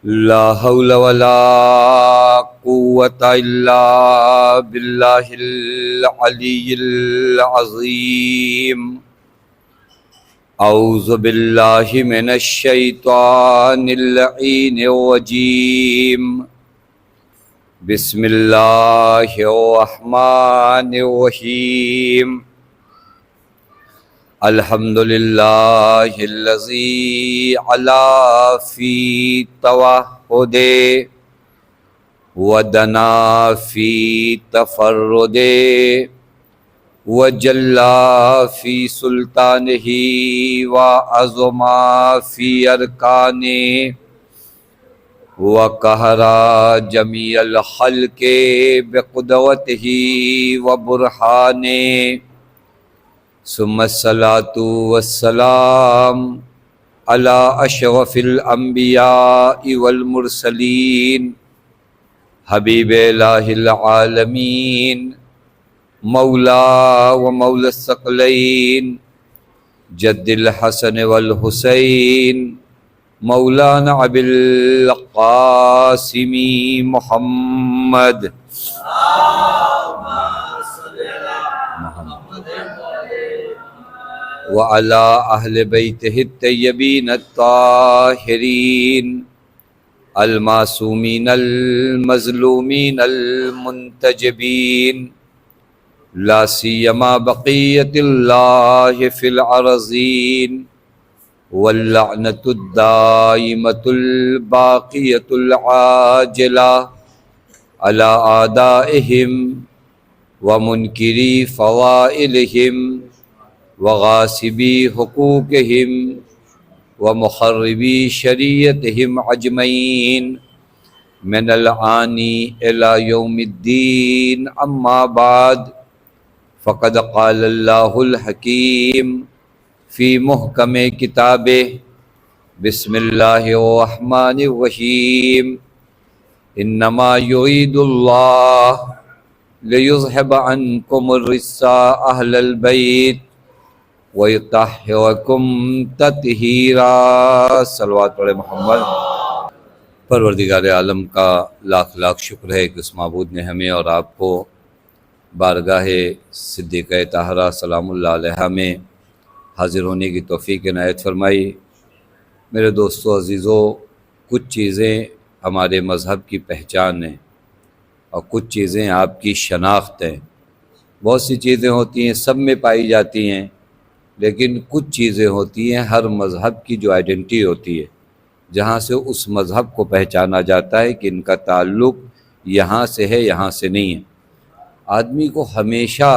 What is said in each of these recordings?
لا حول ولا قوة إلا بالله العلي العظيم. أعوذ بالله من الشيطان اللعين الرجيم. بسم الله الرحمن الرحيم. الحمد لله الذي علا في توحده ودنا في تفرده وجلا في سلطانه وعظما في أركانه وقهر جميع الخلق بقدرته وبرهانه. ثم الصلاة والسلام على أشرف الأنبياء والمرسلين حبيب إله العالمين مولا ومولى الثقلين جد الحسن والحسين مولانا أبي القاسم محمد وعلى أهل بيته الطيبين الطاهرين المعصومين المظلومين المنتجبين لا سيما بقية الله في الأرضين واللعنة الدائمة الباقية العاجلة على أعدائهم ومنكري فضائلهم وغاصبي حقوقهم ومخربي شريعتهم أجمعين من الآن إلى يوم الدين. أما بعد فقد قال الله الحكيم في محكم كتابه بسم الله الرحمن الرحيم. إنما يريد الله ليذهب عنكم الرجس أهل البيت وَيُطَهِّرَكُمْ تَطْهِيرًا. صلوات پڑھے محمد. پروردگار عالم کا لاکھ لاکھ شکر ہے کہ اس معبود نے ہمیں اور آپ کو بارگاہ صدیقہ طاہرہ سلام اللہ علیہا میں حاضر ہونے کی توفیق عنایت فرمائی. میرے دوستو عزیزو، کچھ چیزیں ہمارے مذہب کی پہچان ہیں اور کچھ چیزیں آپ کی شناخت ہیں. بہت سی چیزیں ہوتی ہیں سب میں پائی جاتی ہیں، لیکن کچھ چیزیں ہوتی ہیں ہر مذہب کی جو آئیڈینٹی ہوتی ہے، جہاں سے اس مذہب کو پہچانا جاتا ہے کہ ان کا تعلق یہاں سے ہے، یہاں سے نہیں ہے. آدمی کو ہمیشہ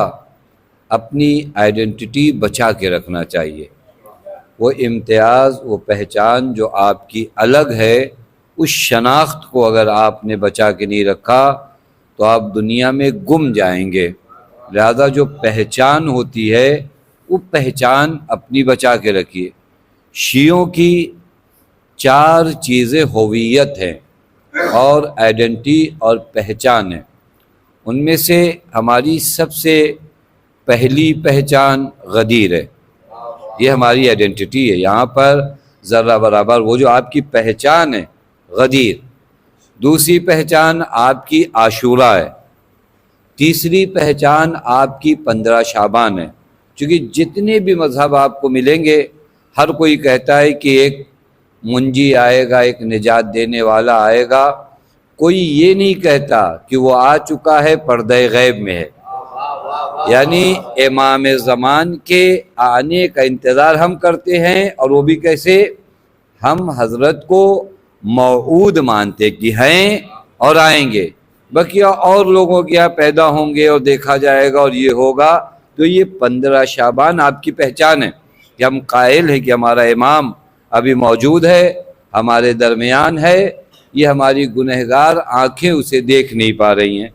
اپنی آئیڈینٹی بچا کے رکھنا چاہیے. وہ امتیاز، وہ پہچان جو آپ کی الگ ہے، اس شناخت کو اگر آپ نے بچا کے نہیں رکھا تو آپ دنیا میں گم جائیں گے. لہذا جو پہچان ہوتی ہے وہ پہچان اپنی بچا کے رکھیے. شیعوں کی 4 چیزیں ہویت ہیں اور آئیڈینٹی اور پہچان ہے. ان میں سے ہماری سب سے پہلی پہچان غدیر ہے. یہ ہماری آئیڈینٹی ہے. یہاں پر ذرہ برابر وہ جو آپ کی پہچان ہے غدیر. دوسری پہچان آپ کی عاشورہ ہے. تیسری پہچان آپ کی 15 شعبان ہے. چونکہ جتنے بھی مذہب آپ کو ملیں گے، ہر کوئی کہتا ہے کہ ایک منجی آئے گا، ایک نجات دینے والا آئے گا. کوئی یہ نہیں کہتا کہ وہ آ چکا ہے، پردہ غیب میں ہے. یعنی امام زمان کے آنے کا انتظار ہم کرتے ہیں، اور وہ بھی کیسے؟ ہم حضرت کو موعود مانتے کہ ہیں اور آئیں گے. بقیہ اور لوگوں کے یہاں پیدا ہوں گے اور دیکھا جائے گا اور یہ ہوگا. تو یہ 15 شعبان آپ کی پہچان ہے کہ ہم قائل ہیں کہ ہمارا امام ابھی موجود ہے، ہمارے درمیان ہے. یہ ہماری گنہگار آنکھیں اسے دیکھ نہیں پا رہی ہیں.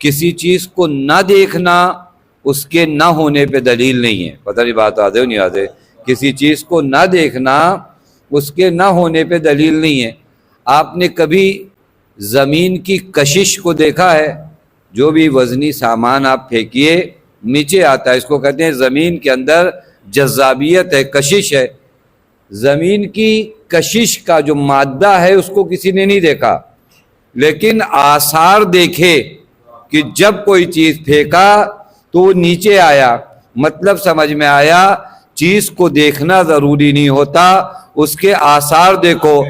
کسی چیز کو نہ دیکھنا اس کے نہ ہونے پہ دلیل نہیں ہے. پتہ نہیں بات آدھے نہیں آدھے. کسی چیز کو نہ دیکھنا اس کے نہ ہونے پہ دلیل نہیں ہے. آپ نے کبھی زمین کی کشش کو دیکھا ہے؟ جو بھی وزنی سامان آپ پھینکیے نیچے آتا ہے. اس کو کہتے ہیں زمین کے اندر جذابیت ہے، کشش ہے. زمین کی کشش کا جو مادہ ہے اس کو کسی نے نہیں دیکھا، لیکن آثار دیکھے کہ جب کوئی چیز پھینکا تو وہ نیچے آیا۔ مطلب سمجھ میں آیا چیز کو دیکھنا ضروری نہیں ہوتا، اس کے آثار دیکھو۔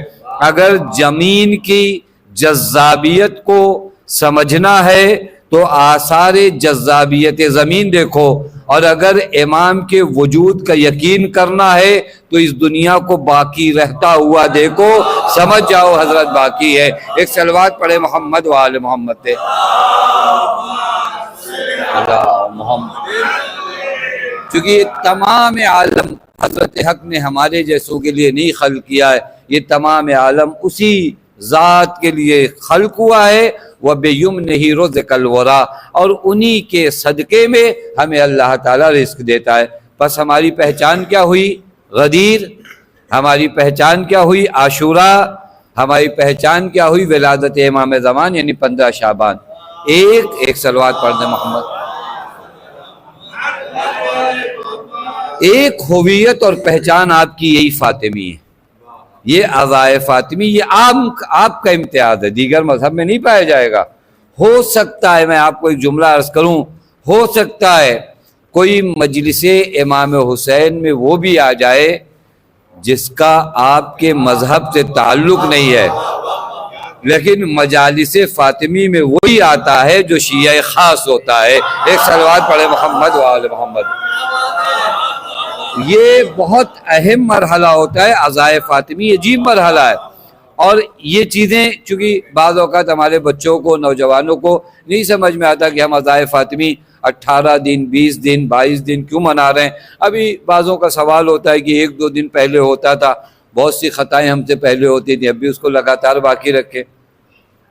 اگر زمین کی جذابیت کو سمجھنا ہے تو آثار جذابیت زمین دیکھو، اور اگر امام کے وجود کا یقین کرنا ہے تو اس دنیا کو باقی رہتا ہوا دیکھو، سمجھ جاؤ حضرت باقی ہے۔ ایک صلوات پڑھے محمد و آل محمد پہ۔ چونکہ یہ تمام عالم حضرت حق نے ہمارے جیسوں کے لیے نہیں خلق کیا ہے، یہ تمام عالم اسی ذات کے لیے خلق ہوا ہے۔ وَبِيُمْنِهِ رُزِقَ الْوَرَىٰ، اور انہی کے صدقے میں ہمیں اللہ تعالیٰ رزق دیتا ہے۔ بس ہماری پہچان کیا ہوئی؟ غدیر۔ ہماری پہچان کیا ہوئی؟ عاشوراء۔ ہماری پہچان کیا ہوئی؟ ولادت امام زمان یعنی 15 شعبان۔ ایک صلوات پڑھ دیں محمد۔ ایک ہویت اور پہچان آپ کی یہی فاطمی ہے، یہ عزائے فاطمی، یہ آپ کا امتیاز ہے، دیگر مذہب میں نہیں پایا جائے گا۔ ہو سکتا ہے میں آپ کو ایک جملہ عرض کروں، ہو سکتا ہے کوئی مجلس امام حسین میں وہ بھی آ جائے جس کا آپ کے مذہب سے تعلق نہیں ہے، لیکن مجالس فاطمی میں وہی آتا ہے جو شیعہ خاص ہوتا ہے۔ ایک صلوات پڑھے محمد و آل محمد۔ یہ بہت اہم مرحلہ ہوتا ہے عزائے فاطمی، عجیب مرحلہ ہے۔ اور یہ چیزیں چونکہ بعض اوقات ہمارے بچوں کو، نوجوانوں کو نہیں سمجھ میں آتا کہ ہم عزائے فاطمی 18 دن 20 دن 22 دن کیوں منا رہے ہیں۔ ابھی بعضوں کا سوال ہوتا ہے کہ 1-2 دن پہلے ہوتا تھا، بہت سی خطائیں ہم سے پہلے ہوتی تھیں، اب بھی اس کو لگاتار باقی رکھے۔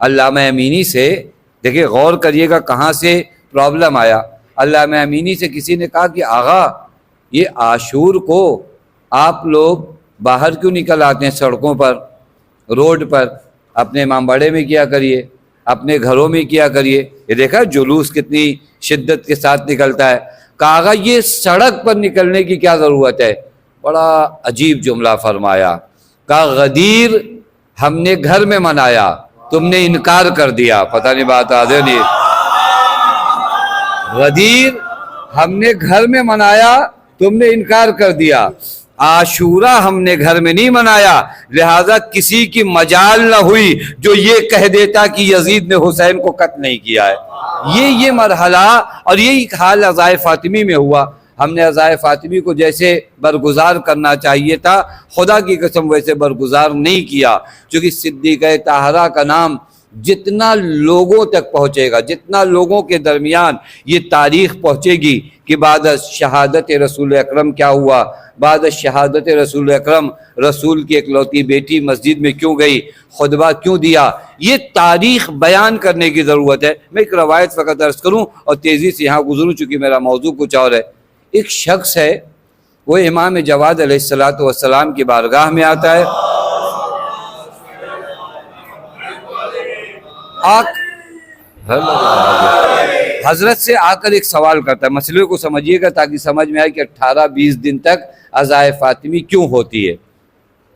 علامہ امینی سے دیکھیں، غور کریے گا کہاں سے پرابلم آیا۔ علامہ امینی سے کسی نے کہا کہ آغا یہ عاشور کو آپ لوگ باہر کیوں نکل آتے ہیں سڑکوں پر، روڈ پر؟ اپنے امام باڑے میں کیا کریے، اپنے گھروں میں کیا کریے۔ یہ دیکھا جلوس کتنی شدت کے ساتھ نکلتا ہے۔ کہا آغا یہ سڑک پر نکلنے کی کیا ضرورت ہے؟ بڑا عجیب جملہ فرمایا، کہا غدیر ہم نے گھر میں منایا، تم نے انکار کر دیا۔ پتہ نہیں بات آدھے نہیں۔ غدیر ہم نے گھر میں منایا، تم نے انکار کر دیا۔ عاشورہ ہم نے گھر میں نہیں منایا، لہذا کسی کی مجال نہ ہوئی جو یہ کہہ دیتا کہ یزید نے حسین کو قتل نہیں کیا ہے۔ یہ مرحلہ اور یہی حال عزائے فاطمی میں ہوا۔ ہم نے عزائے فاطمی کو جیسے برگزار کرنا چاہیے تھا، خدا کی قسم ویسے برگزار نہیں کیا، چونکہ صدیقہ طاہرہ کا نام جتنا لوگوں تک پہنچے گا، جتنا لوگوں کے درمیان یہ تاریخ پہنچے گی کہ بعد از شہادت رسول اکرم کیا ہوا، بعد از شہادت رسول اکرم رسول کی اکلوتی بیٹی مسجد میں کیوں گئی، خطبہ کیوں دیا، یہ تاریخ بیان کرنے کی ضرورت ہے۔ میں ایک روایت فقط عرض کروں اور تیزی سے یہاں گزروں چونکہ میرا موضوع کچھ اور ہے۔ ایک شخص ہے، وہ امام جواد علیہ السلام کی بارگاہ میں آتا ہے، حضرت سے آ کر ایک سوال کرتا ہے۔ مسئلے کو سمجھیے گا تاکہ سمجھ میں آئے کہ 18-20 دن تک عزائے فاطمی کیوں ہوتی ہے،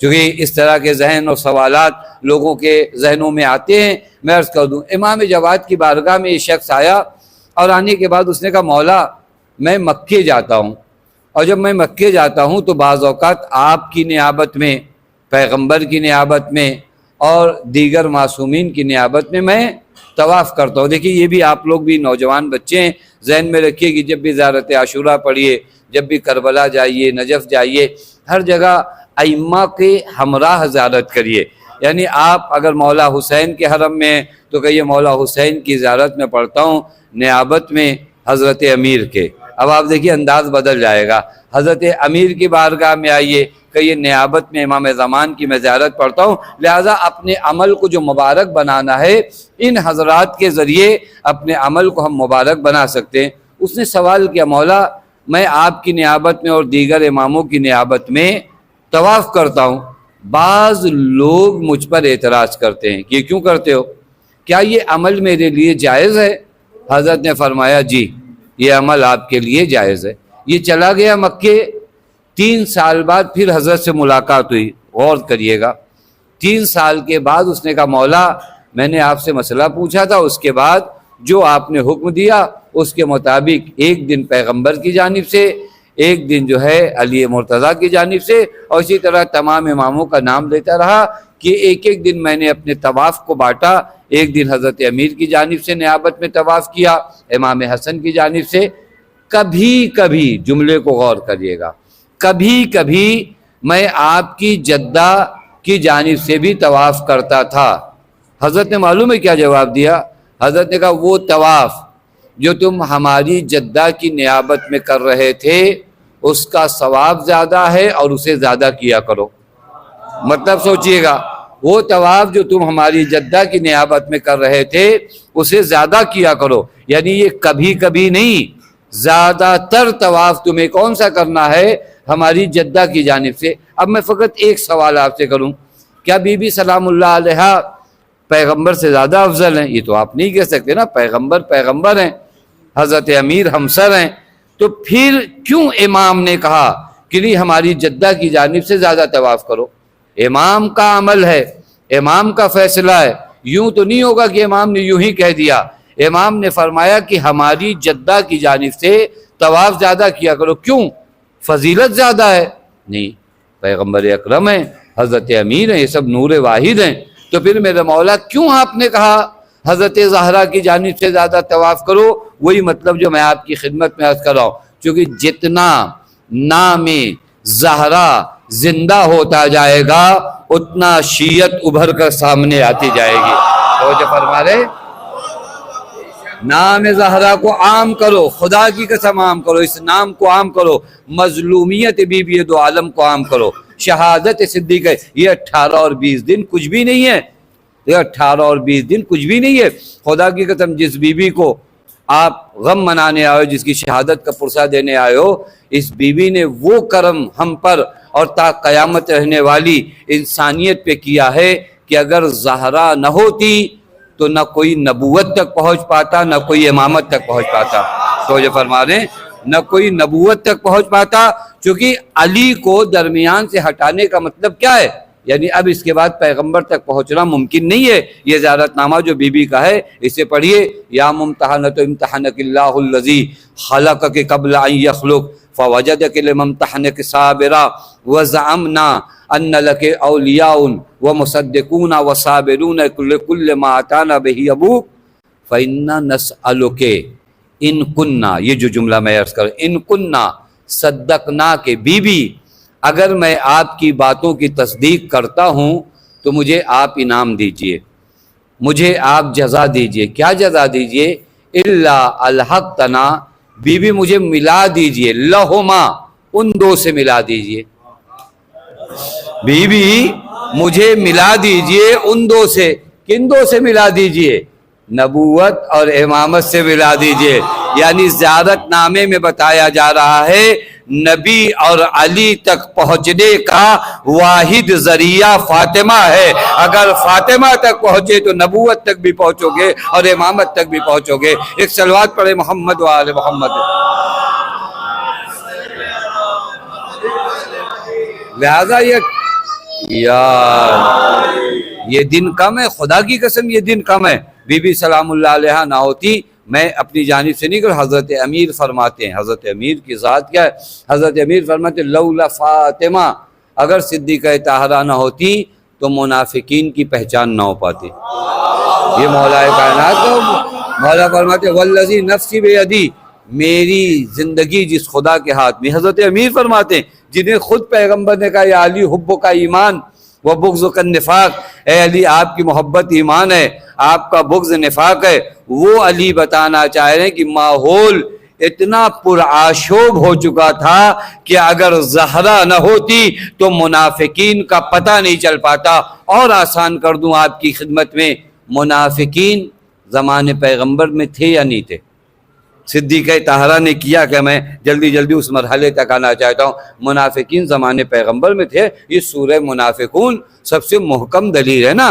کیونکہ اس طرح کے ذہن اور سوالات لوگوں کے ذہنوں میں آتے ہیں۔ میں عرض کر دوں، امام جواد کی بارگاہ میں یہ شخص آیا اور آنے کے بعد اس نے کہا مولا میں مکے جاتا ہوں، اور جب میں مکے جاتا ہوں تو بعض اوقات آپ کی نیابت میں، پیغمبر کی نیابت میں اور دیگر معصومین کی نیابت میں طواف کرتا ہوں۔ دیکھیے یہ بھی آپ لوگ بھی نوجوان بچے ہیں، ذہن میں رکھیے کہ جب بھی زیارت عاشوراء پڑھیے، جب بھی کربلا جائیے، نجف جائیے، ہر جگہ ائمہ کے ہمراہ زیارت کریے۔ یعنی آپ اگر مولا حسین کے حرم میں ہیں تو کہیے مولا حسین کی زیارت میں پڑھتا ہوں نیابت میں حضرت امیر کے۔ اب آپ دیکھیے انداز بدل جائے گا، حضرت امیر کی بارگاہ میں آئیے، کہیے نیابت میں امام زمان کی میں زیارت پڑھتا ہوں۔ لہٰذا اپنے عمل کو جو مبارک بنانا ہے، ان حضرات کے ذریعے اپنے عمل کو ہم مبارک بنا سکتے ہیں۔ اس نے سوال کیا مولا میں آپ کی نیابت میں اور دیگر اماموں کی نیابت میں طواف کرتا ہوں، بعض لوگ مجھ پر اعتراض کرتے ہیں کہ یہ کیوں کرتے ہو، کیا یہ عمل میرے لیے جائز ہے؟ حضرت نے فرمایا جی یہ عمل آپ کے لیے جائز ہے۔ یہ چلا گیا مکے، 3 سال بعد پھر حضرت سے ملاقات ہوئی. غور کریے گا, 3 سال کے بعد اس نے کہا مولا میں نے آپ سے مسئلہ پوچھا تھا, اس کے بعد جو آپ نے حکم دیا اس کے مطابق ایک دن پیغمبر کی جانب سے, ایک دن جو ہے علی مرتضیٰ کی جانب سے, اور اسی طرح تمام اماموں کا نام لیتا رہا کہ ایک ایک دن میں نے اپنے طواف کو بانٹا. ایک دن حضرت امیر کی جانب سے نیابت میں طواف کیا, امام حسن کی جانب سے. کبھی کبھی, جملے کو غور کریے گا, کبھی کبھی میں آپ کی جدہ کی جانب سے بھی طواف کرتا تھا. حضرت نے معلوم ہے کیا جواب دیا؟ حضرت نے کہا وہ طواف جو تم ہماری جدہ کی نیابت میں کر رہے تھے اس کا ثواب زیادہ ہے اور اسے زیادہ کیا کرو. مطلب سوچئے گا, وہ طواف جو تم ہماری جدہ کی نیابت میں کر رہے تھے اسے زیادہ کیا کرو. یعنی یہ کبھی کبھی نہیں, زیادہ تر طواف تمہیں کون سا کرنا ہے؟ ہماری جدہ کی جانب سے. اب میں فقط ایک سوال آپ سے کروں, کیا بی بی سلام اللہ علیہا پیغمبر سے زیادہ افضل ہیں؟ یہ تو آپ نہیں کہہ سکتے نا, پیغمبر ہیں, حضرت امیر ہمسر ہیں. تو پھر کیوں امام نے کہا کہ نہیں ہماری جدہ کی جانب سے زیادہ طواف کرو؟ امام کا عمل ہے, امام کا فیصلہ ہے. یوں تو نہیں ہوگا کہ امام نے یوں ہی کہہ دیا. امام نے فرمایا کہ ہماری جدہ کی جانب سے طواف زیادہ کیا کرو. کیوں؟ فضیلت زیادہ ہے؟ نہیں, پیغمبر اکرم ہیں, حضرت امیر ہیں, یہ سب نور واحد ہیں. تو پھر میرے مولا کیوں آپ نے کہا حضرت زہرا کی جانب سے زیادہ طواف کرو؟ وہی مطلب جو میں آپ کی خدمت میں عرض کر رہا ہوں, کیونکہ جتنا نام زہرا زندہ ہوتا جائے گا اتنا شیعت ابھر کر سامنے آتی جائے گی. توجہ فرما رہے, نام زہرا کو عام کرو, خدا کی قسم عام کرو, اس نام کو عام کرو. مظلومیت بی بی دو عالم کو عام کرو. شہادت صدیقہ, یہ 18 اور 20 دن کچھ بھی نہیں ہے, یہ 18 اور 20 دن کچھ بھی نہیں ہے. خدا کی قسم جس بی بی کو آپ غم منانے آئے ہو, جس کی شہادت کا پرسہ دینے آئے ہو, اس بی بی نے وہ کرم ہم پر اور تا قیامت رہنے والی انسانیت پہ کیا ہے کہ اگر زہرا نہ ہوتی تو نہ کوئی نبوت تک پہنچ پاتا, نہ کوئی امامت تک پہنچ پاتا. تو یہ فرما رہے ہیں نہ کوئی نبوت تک پہنچ پاتا, چونکہ علی کو درمیان سے ہٹانے کا مطلب کیا ہے؟ یعنی اب اس کے بعد پیغمبر تک پہنچنا ممکن نہیں ہے. یہ زیارت نامہ جو بی بی کا ہے اسے پڑھیے, یا ممتحنۃ امتحنک اللہ الذی خلقک قبل ان یخلق فوجدک لم امتحنک صابرا وزعمنا ان لک اولیاء ومصدقون وصابرون کل ما اتانا به ابوک فإنا نسألک ان کننا, یہ جو جملہ میں عرض کر, ان کننا صدقنا کے بی بی اگر میں آپ کی باتوں کی تصدیق کرتا ہوں تو مجھے آپ انعام دیجئے, مجھے آپ جزا دیجئے. کیا جزا دیجئے؟ الا الحقتنا, بی بی مجھے ملا دیجئے, لہما ان دو سے ملا دیجئے, بی بی مجھے ملا دیجئے ان دو سے. کن دو سے ملا دیجئے؟ نبوت اور امامت سے ملا دیجئے. یعنی زیارت نامے میں بتایا جا رہا ہے نبی اور علی تک پہنچنے کا واحد ذریعہ فاطمہ ہے. اگر فاطمہ تک پہنچے تو نبوت تک بھی پہنچو گے اور امامت تک بھی پہنچو گے. ایک صلوات پڑھے محمد و آل محمد. لہذا یہ دن کم ہے, خدا کی قسم یہ دن کم ہے. بی بی سلام اللہ علیہ نہ ہوتی, میں اپنی جانب سے نہیں کروں, حضرت امیر فرماتے ہیں, حضرت امیر کی ذات کیا ہے, حضرت امیر فرماتے ہیں لولا فاطمہ, اگر صدیقہ طاہرہ نہ ہوتی تو منافقین کی پہچان نہ ہو پاتی. یہ مولا کائنات کو مولا فرماتے ہیں والذی نفسی بیدی, میری زندگی جس خدا کے ہاتھ میں. حضرت امیر فرماتے ہیں جنہیں خود پیغمبر نے کہا یا علی حب کا ایمان و بغض کا نفاق, اے علی آپ کی محبت ایمان ہے, آپ کا بغض نفاق ہے. وہ علی بتانا چاہ رہے ہیں کہ ماحول اتنا پرآشوب ہو چکا تھا کہ اگر زہرا نہ ہوتی تو منافقین کا پتہ نہیں چل پاتا. اور آسان کر دوں آپ کی خدمت میں, منافقین زمانے پیغمبر میں تھے یا نہیں تھے؟ صدیقہ طاہرہ نے کیا کہ میں جلدی جلدی اس مرحلے تک آنا چاہتا ہوں. منافقین زمانے پیغمبر میں تھے. یہ سورہ منافقون سب سے محکم دلیل ہے نا.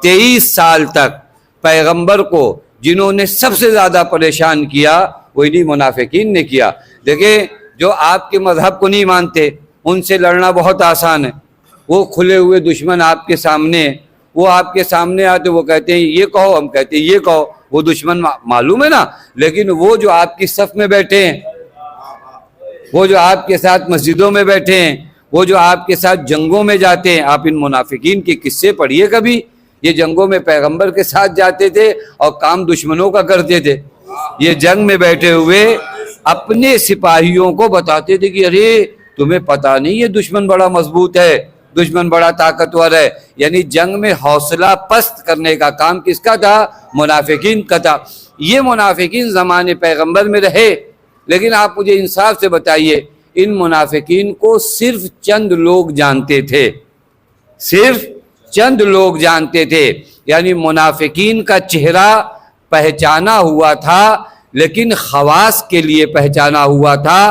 23 سال تک پیغمبر کو جنہوں نے سب سے زیادہ پریشان کیا وہ انہی منافقین نے کیا. دیکھیں جو آپ کے مذہب کو نہیں مانتے, ان سے لڑنا بہت آسان ہے. وہ کھلے ہوئے دشمن آپ کے سامنے، وہ آپ کے سامنے آتے، وہ کہتے ہیں یہ کہو، ہم کہتے ہیں یہ کہو. وہ دشمن معلوم ہے نا، لیکن وہ جو آپ کی صف میں بیٹھے ہیں، وہ جو آپ کے ساتھ مسجدوں میں بیٹھے ہیں، وہ جو آپ کے ساتھ جنگوں میں جاتے ہیں، آپ ان منافقین کے قصے پڑھیے کبھی. یہ جنگوں میں پیغمبر کے ساتھ جاتے تھے اور کام دشمنوں کا کرتے تھے. یہ جنگ میں بیٹھے ہوئے اپنے سپاہیوں کو بتاتے تھے کہ ارے تمہیں پتہ نہیں یہ دشمن بڑا مضبوط ہے، دشمن بڑا طاقتور ہے. یعنی جنگ میں حوصلہ پست کرنے کا کام کس کا تھا؟ منافقین کا تھا. یہ منافقین زمانے پیغمبر میں رہے، لیکن آپ مجھے انصاف سے بتائیے ان منافقین کو صرف چند لوگ جانتے تھے، صرف چند لوگ جانتے تھے. یعنی منافقین کا چہرہ پہچانا ہوا تھا، لیکن خواص کے لیے پہچانا ہوا تھا،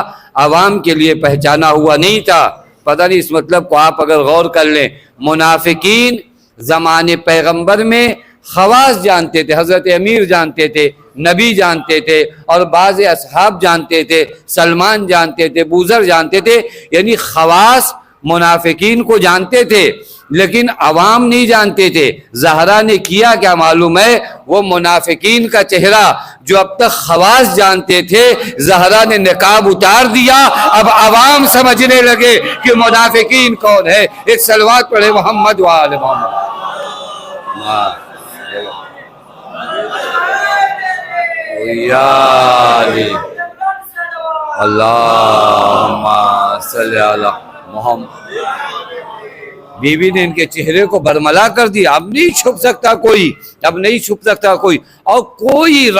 عوام کے لیے پہچانا ہوا نہیں تھا. پتہ نہیں اس مطلب کو آپ اگر غور کر لیں. منافقین زمانے پیغمبر میں خواص جانتے تھے، حضرت امیر جانتے تھے، نبی جانتے تھے، اور بعض اصحاب جانتے تھے، سلمان جانتے تھے، بوذر جانتے تھے. یعنی خواص منافقین کو جانتے تھے لیکن عوام نہیں جانتے تھے. زہرا نے کیا کیا معلوم ہے؟ وہ منافقین کا چہرہ جو اب تک خواص جانتے تھے، زہرا نے نقاب اتار دیا. اب عوام سمجھنے لگے کہ منافقین کون ہے. ایک صلوات پڑھے محمد و آل محمد. اللہم صلی علی محمد. بی بی نے ان کے چہرے کو برملا کر دیا. اب نہیں چھپ سکتا کوئی، اب نہیں چھپ سکتا کوئی. اور کوئی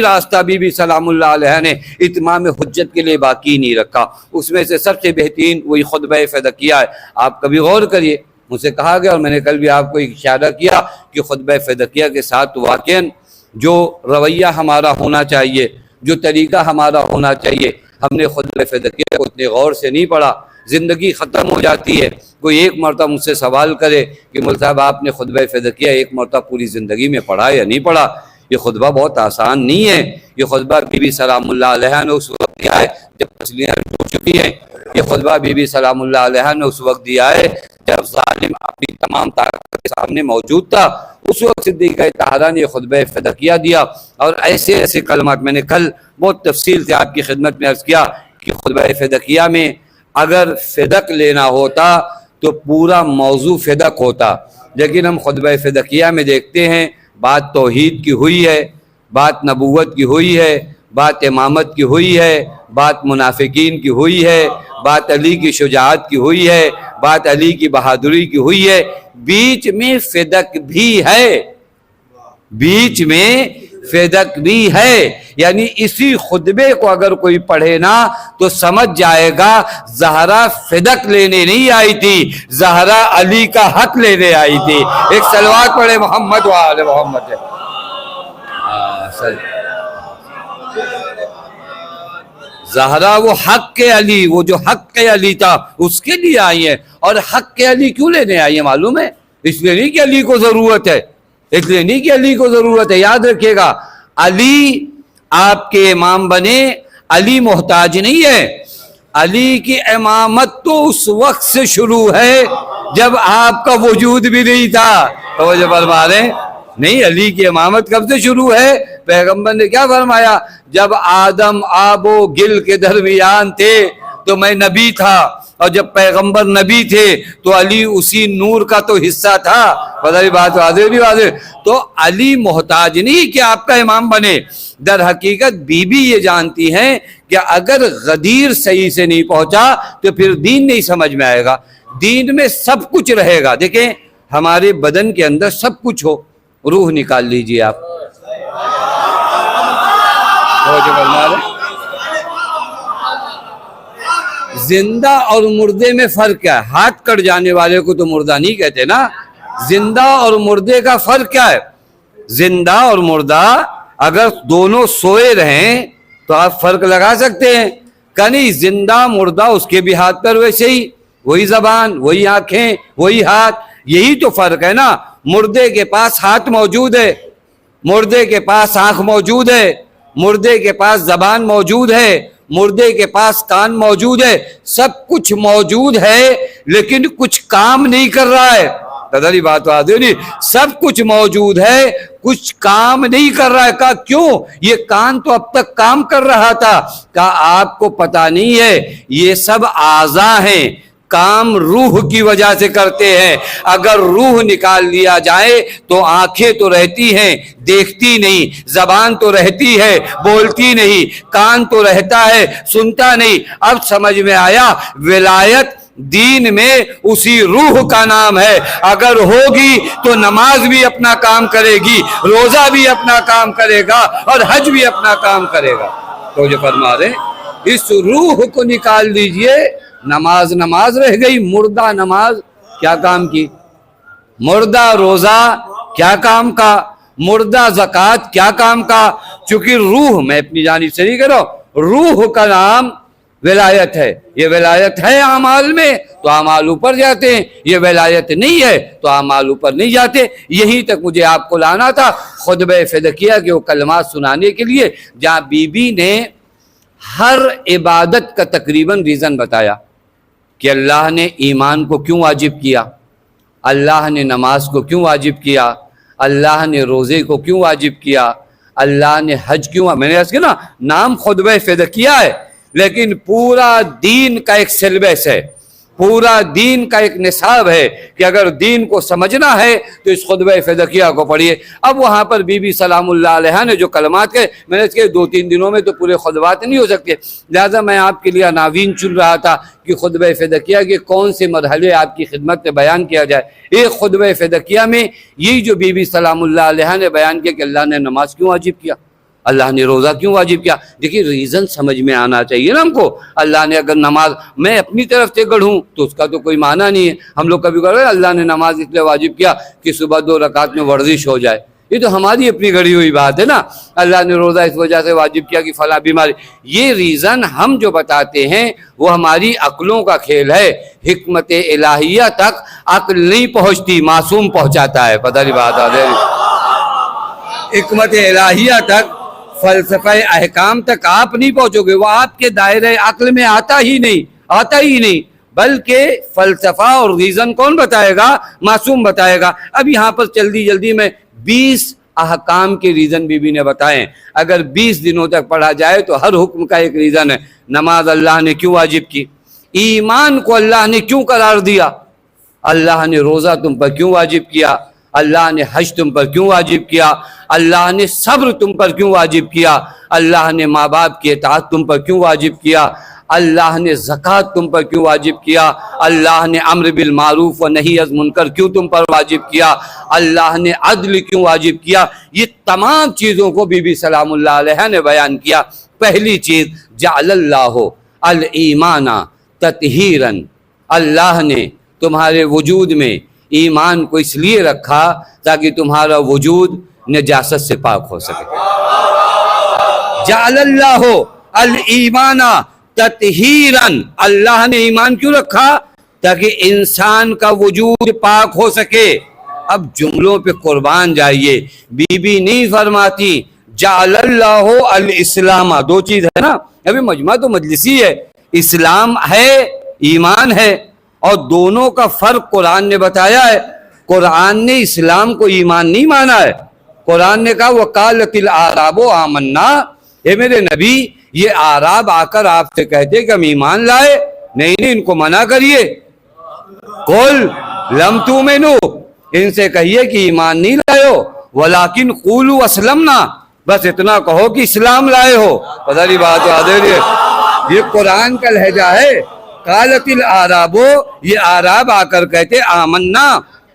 راستہ بی بی سلام اللہ علیہ نے اتمام حجت کے لیے باقی نہیں رکھا. اس میں سے سب سے بہترین وہی خطبہ فدقیہ ہے. آپ کبھی غور کریے، مجھ سے کہا گیا اور میں نے کل بھی آپ کو ایک اشارہ کیا کہ خطبہ فدقیہ کے ساتھ واقعاً جو رویہ ہمارا ہونا چاہیے، جو طریقہ ہمارا ہونا چاہیے، ہم نے خطبہ فدقیہ کو اتنے غور سے نہیں پڑھا. زندگی ختم ہو جاتی ہے. کوئی ایک مرتبہ مجھ سے سوال کرے کہ مول صاحب آپ نے خطبہ فدقیہ ایک مرتبہ پوری زندگی میں پڑھا یا نہیں پڑھا؟ یہ خطبہ بہت آسان نہیں ہے. یہ خطبہ بی بی سلام اللہ علیہ نے اس وقت دیا ہے جب تسلیاں ڈوب چکی ہیں. یہ خطبہ بی بی سلام اللہ علیہ نے اس وقت دیا ہے جب ظالم اپنی تمام طاقت کے سامنے موجود تھا. اس وقت صدیقہ طاہرہ نے یہ خطبہ فدقیہ دیا. اور ایسے ایسے کلمات میں نے کل بہت تفصیل سے آپ کی خدمت میں عرض کیا کہ خطبہ فدقیہ میں اگر فدق لینا ہوتا تو پورا موضوع فدق ہوتا، لیکن ہم خطبہ فدقیہ میں دیکھتے ہیں بات توحید کی ہوئی ہے، بات نبوت کی ہوئی ہے، بات امامت کی ہوئی ہے، بات منافقین کی ہوئی ہے، بات علی کی شجاعت کی ہوئی ہے، بات علی کی بہادری کی ہوئی ہے. بیچ میں فدق بھی ہے، بیچ میں فدق بھی ہے. یعنی اسی خطبے کو اگر کوئی پڑھے نا تو سمجھ جائے گا زہرا فدق لینے نہیں آئی تھی، زہرا علی کا حق لینے آئی تھی. ایک صلوات پڑھے محمد و آل محمد. زہرا وہ حق کے علی، وہ جو حق کے علی تھا اس کے لیے آئی ہے. اور حق کے علی کیوں لینے آئی ہے معلوم ہے؟ اس لیے نہیں کہ علی کو ضرورت ہے، اس لیے نہیں کہ علی کو ضرورت ہے. یاد رکھیے گا، علی آپ کے امام بنے، علی محتاج نہیں ہے. علی کی امامت تو اس وقت سے شروع ہے جب آپ کا وجود بھی نہیں تھا. توجہ فرما رہے ہیں؟ نہیں، علی کی امامت کب سے شروع ہے؟ پیغمبر نے کیا فرمایا؟ جب آدم آب و گل کے درمیان تھے تو میں نبی تھا، اور جب پیغمبر نبی تھے تو علی اسی نور کا تو حصہ تھا. پتہ نہیں بات واضح نہیں واضح؟ تو علی محتاج نہیں کہ آپ کا امام بنے. در حقیقت بی بی یہ جانتی ہیں کہ اگر غدیر صحیح سے نہیں پہنچا تو پھر دین نہیں سمجھ میں آئے گا. دین میں سب کچھ رہے گا. دیکھیں ہمارے بدن کے اندر سب کچھ ہو، روح نکال لیجئے آپ. زندہ اور مردے میں فرق کیا ہے؟ ہاتھ کٹ جانے والے کو تو مردہ نہیں کہتے نا. زندہ اور مردے کا فرق کیا ہے؟ زندہ اور مردہ اگر دونوں سوئے رہیں تو آپ فرق لگا سکتے ہیں کہ نہیں. زندہ مردہ اس کے بھی ہاتھ پر ویسے ہی، وہی زبان، وہی آنکھیں، وہی ہاتھ. یہی تو فرق ہے نا. مردے کے پاس ہاتھ موجود ہے، مردے کے پاس آنکھ موجود ہے، مردے کے پاس زبان موجود ہے، مردے کے پاس کان موجود ہے، سب کچھ موجود ہے لیکن کچھ کام نہیں کر رہا ہے. تدری بات نہیں، سب کچھ موجود ہے کچھ کام نہیں کر رہا ہے. کہا کیوں؟ یہ کان تو اب تک کام کر رہا تھا. کہا آپ کو پتہ نہیں ہے یہ سب اعضاء ہیں، کام روح کی وجہ سے کرتے ہیں. اگر روح نکال لیا جائے تو آنکھیں تو رہتی ہیں دیکھتی نہیں، زبان تو رہتی ہے بولتی نہیں، کان تو رہتا ہے سنتا نہیں. اب سمجھ میں آیا ولایت دین میں اسی روح کا نام ہے. اگر ہوگی تو نماز بھی اپنا کام کرے گی، روزہ بھی اپنا کام کرے گا اور حج بھی اپنا کام کرے گا. تو جو فرما رہے اس روح کو نکال دیجئے. نماز رہ گئی، مردہ نماز کیا کام کی، مردہ روزہ کیا کام کا، مردہ زکوٰۃ کیا کام کا. چونکہ روح، میں اپنی جانب سے نہیں کہہ رہا ہوں، روح کا نام ولایت ہے. یہ ولایت ہے اعمال میں تو اعمال اوپر جاتے ہیں، یہ ولایت نہیں ہے تو اعمال اوپر نہیں جاتے. یہیں تک مجھے آپ کو لانا تھا خطبہ فدقیہ کے وہ کلمات سنانے کے لیے جہاں بی بی نے ہر عبادت کا تقریباً ریزن بتایا کہ اللہ نے ایمان کو کیوں واجب کیا، اللہ نے نماز کو کیوں واجب کیا، اللہ نے روزے کو کیوں واجب کیا، اللہ نے حج کیوں. میں نے عرض کیا نا نام خطبہ فدقیہ ہے لیکن پورا دین کا ایک سلیبس ہے، پورا دین کا ایک نصاب ہے کہ اگر دین کو سمجھنا ہے تو اس خطبہ فدقیہ کو پڑھیے. اب وہاں پر بی بی سلام اللہ علیہ نے جو کلمات کہے، میں نے اس کے 2-3 دنوں میں تو پورے خطبات نہیں ہو سکتے، لہذا میں آپ کے لیے عناوین چن رہا تھا کہ خطبہ فدقیہ کے کون سے مرحلے آپ کی خدمت میں بیان کیا جائے. ایک خطبہ فدقیہ میں یہی جو بی بی سلام اللہ علیہ نے بیان کیا کہ اللہ نے نماز کیوں واجب کیا، اللہ نے روزہ کیوں واجب کیا. دیکھیے ریزن سمجھ میں آنا چاہیے نا ہم کو. اللہ نے اگر نماز میں اپنی طرف سے گڑھوں تو اس کا تو کوئی معنی نہیں ہے. ہم لوگ کبھی کہتے ہیں اللہ نے نماز اس لیے واجب کیا کہ صبح 2 رکعت میں ورزش ہو جائے، یہ تو ہماری اپنی گڑھی ہوئی بات ہے نا. اللہ نے روزہ اس وجہ سے واجب کیا کہ فلاں بیماری. یہ ریزن ہم جو بتاتے ہیں وہ ہماری عقلوں کا کھیل ہے. حکمت الہیہ تک عقل نہیں پہنچتی، معصوم پہنچاتا ہے. پتہ نہیں بات آ رہی، حکمت الہیہ تک، فلسفہ احکام تک آپ نہیں پہنچو گے، وہ آپ کے دائرہ عقل میں آتا ہی نہیں. بلکہ فلسفہ اور ریزن کون بتائے گا؟ معصوم بتائے گا. اب یہاں پر جلدی میں 20 احکام کے ریزن بی بی نے بتائے. اگر 20 دنوں تک پڑھا جائے تو ہر حکم کا ایک ریزن ہے. نماز اللہ نے کیوں واجب کی، ایمان کو اللہ نے کیوں قرار دیا، اللہ نے روزہ تم پر کیوں واجب کیا، اللہ نے حج تم پر کیوں واجب کیا، اللہ نے صبر تم پر کیوں واجب کیا، اللہ نے ماں باپ کی اطاعت تم پر کیوں واجب کیا، اللہ نے زکوٰۃ تم پر کیوں واجب کیا، اللہ نے امر بالمعروف و نہی از منکر کیوں تم پر واجب کیا، اللہ نے عدل کیوں واجب کیا. یہ تمام چیزوں کو بی بی سلام اللہ علیہ نے بیان کیا. پہلی چیز جعل اللہ الایمان تطہیرا، اللہ نے تمہارے وجود میں ایمان کو اس لیے رکھا تاکہ تمہارا وجود نجاست سے پاک ہو سکے. جعل اللہ الایمان تطہیرا، اللہ نے ایمان کیوں رکھا؟ تاکہ انسان کا وجود پاک ہو سکے. اب جملوں پہ قربان جائیے، بی بی نہیں فرماتی جعل اللہ الاسلام. 2 چیز ہے نا، ابھی مجمع تو مجلسی ہے، اسلام ہے ایمان ہے، اور دونوں کا فرق قرآن نے بتایا ہے. قرآن نے اسلام کو ایمان نہیں مانا ہے. قرآن نے کہا وقالت الاعراب آمنا، اے میرے نبی یہ اعراب آ کر آپ سے کہتے کہ ہم ایمان لائے. نہیں ان کو منع کریے، قل لم تؤمنوا، ان سے کہیے کہ ایمان نہیں لائے ہو، ولیکن قولوا اسلمنا، بس اتنا کہو کہ اسلام لائے ہو. پتہ نہیں بات آ رہی ہے، یہ قرآن کا لہجہ ہے. قالت الاعراب، یہ اعراب آ کر کہتے آمنا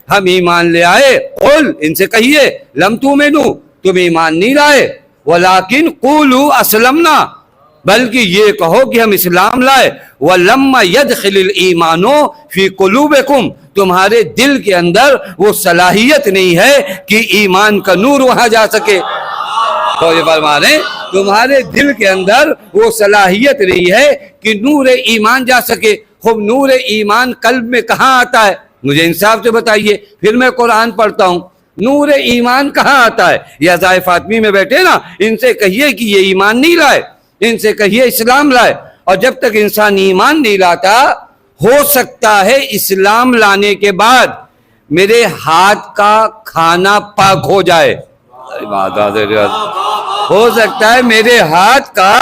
ہم ایمان لے آئے. قل ان سے کہیے لم تؤمنوا تم ایمان نہیں لائے، ولیکن قولوا اسلمنا بلکہ یہ کہو کہ ہم اسلام لائے. وَلَمَّا يَدْخِلِ الْإِيمَانُ فِي قُلُوبِكُمْ، تمہارے دل کے اندر وہ صلاحیت نہیں ہے کہ ایمان کا نور وہاں جا سکے. تو یہ فرما رہے ہیں تمہارے دل کے اندر وہ صلاحیت نہیں ہے کہ نور ایمان جا سکے. خوب نور ایمان قلب میں کہاں آتا ہے؟ مجھے انصاف سے بتائیے، پھر میں قرآن پڑھتا ہوں. نور ایمان کہاں آتا ہے؟ یہ عزائے فاطمی میں بیٹھے نا، ان سے کہیے کہ یہ ایمان نہیں لائے. ان سے کہیے اسلام لائے. اور جب تک انسان ایمان نہیں لاتا، ہو سکتا ہے اسلام لانے کے بعد میرے ہاتھ کا کھانا پاک ہو جائے. ہو سکتا ہے میرے ہاتھ کا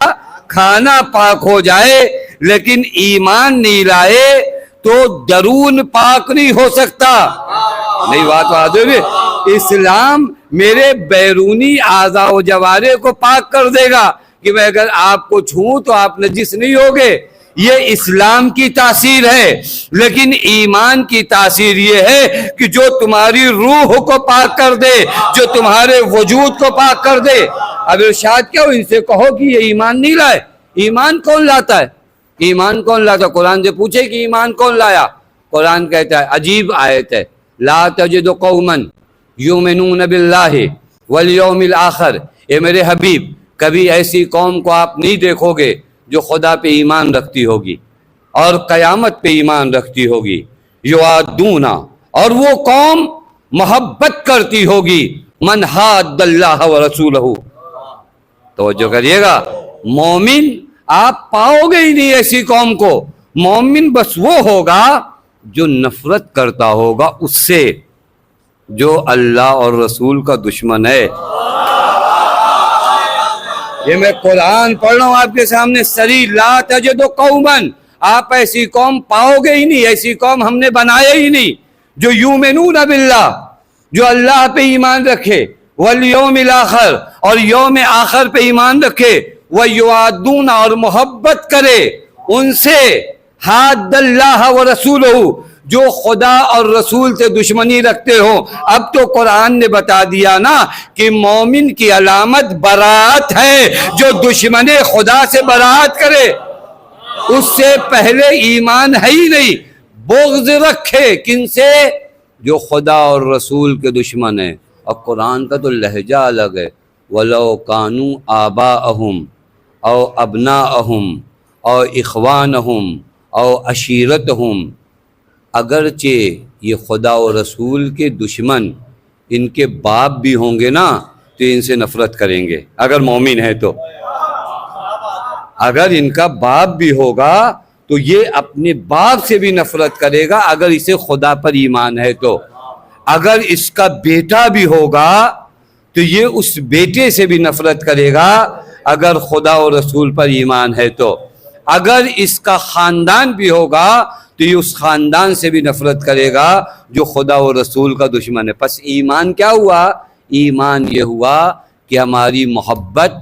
کھانا پاک ہو جائے، لیکن ایمان نہیں لائے تو درون پاک نہیں ہو سکتا. نہیں بات واضح. اسلام میرے بیرونی اعضاء و جوارح کو پاک کر دے گا کہ میں اگر آپ کو چھوں تو آپ نجس نہیں ہوگے. یہ اسلام کی تاثیر ہے. لیکن ایمان کی تاثیر یہ ہے کہ جو تمہاری روح کو پاک کر دے، جو تمہارے وجود کو پاک کر دے. اب ارشاد کیا ہو، ان سے کہو کہ یہ ایمان نہیں لائے. ایمان کون لاتا ہے؟ ایمان کون لاتا؟ قرآن سے پوچھے کہ ایمان کون لایا. قرآن کہتا ہے، عجیب آیت ہے، لا تجد قوما یؤمنون باللہ والیوم الآخر. اے میرے حبیب، کبھی ایسی قوم کو آپ نہیں دیکھو گے جو خدا پہ ایمان رکھتی ہوگی اور قیامت پہ ایمان رکھتی ہوگی. یوادونا، اور وہ قوم محبت کرتی ہوگی، من حاد اللہ ورسولہ. توجہ کریے گا، مومن آپ پاؤ گے ہی نہیں ایسی قوم کو. مومن بس وہ ہوگا جو نفرت کرتا ہوگا اس سے جو اللہ اور رسول کا دشمن ہے. یہ میں قرآن پڑھ رہا ہوں آپ کے سامنے سری. لا تجد قوما، آپ ایسی قوم پاؤ گے ہی نہیں، ایسی قوم ہم نے بنایا ہی نہیں جو یؤمنون باللہ، جو اللہ پہ ایمان رکھے، والیوم الآخر، اور یوم آخر پہ ایمان رکھے، ویوادون، اور محبت کرے ان سے، حاد اللہ ورسولہ، جو خدا اور رسول سے دشمنی رکھتے ہو. اب تو قرآن نے بتا دیا نا کہ مومن کی علامت برات ہے، جو دشمن خدا سے برات کرے. اس سے پہلے ایمان ہے ہی نہیں. بغض رکھے کن سے؟ جو خدا اور رسول کے دشمن ہیں. اور قرآن کا تو لہجہ الگ ہے. وَلَوْ كَانُوا آبَاءَهُمْ أَوْ أَبْنَاءَهُمْ أَوْ إِخْوَانَهُمْ أَوْ عَشِيرَتَهُمْ. اگرچہ یہ خدا و رسول کے دشمن ان کے باپ بھی ہوں گے نا تو ان سے نفرت کریں گے اگر مومن ہے تو. اگر ان کا باپ بھی ہوگا تو یہ اپنے باپ سے بھی نفرت کرے گا اگر اسے خدا پر ایمان ہے تو. اگر اس کا بیٹا بھی ہوگا تو یہ اس بیٹے سے بھی نفرت کرے گا اگر خدا و رسول پر ایمان ہے تو. اگر اس کا خاندان بھی ہوگا تو یہ اس خاندان سے بھی نفرت کرے گا جو خدا و رسول کا دشمن ہے. پس ایمان کیا ہوا؟ ایمان یہ ہوا کہ ہماری محبت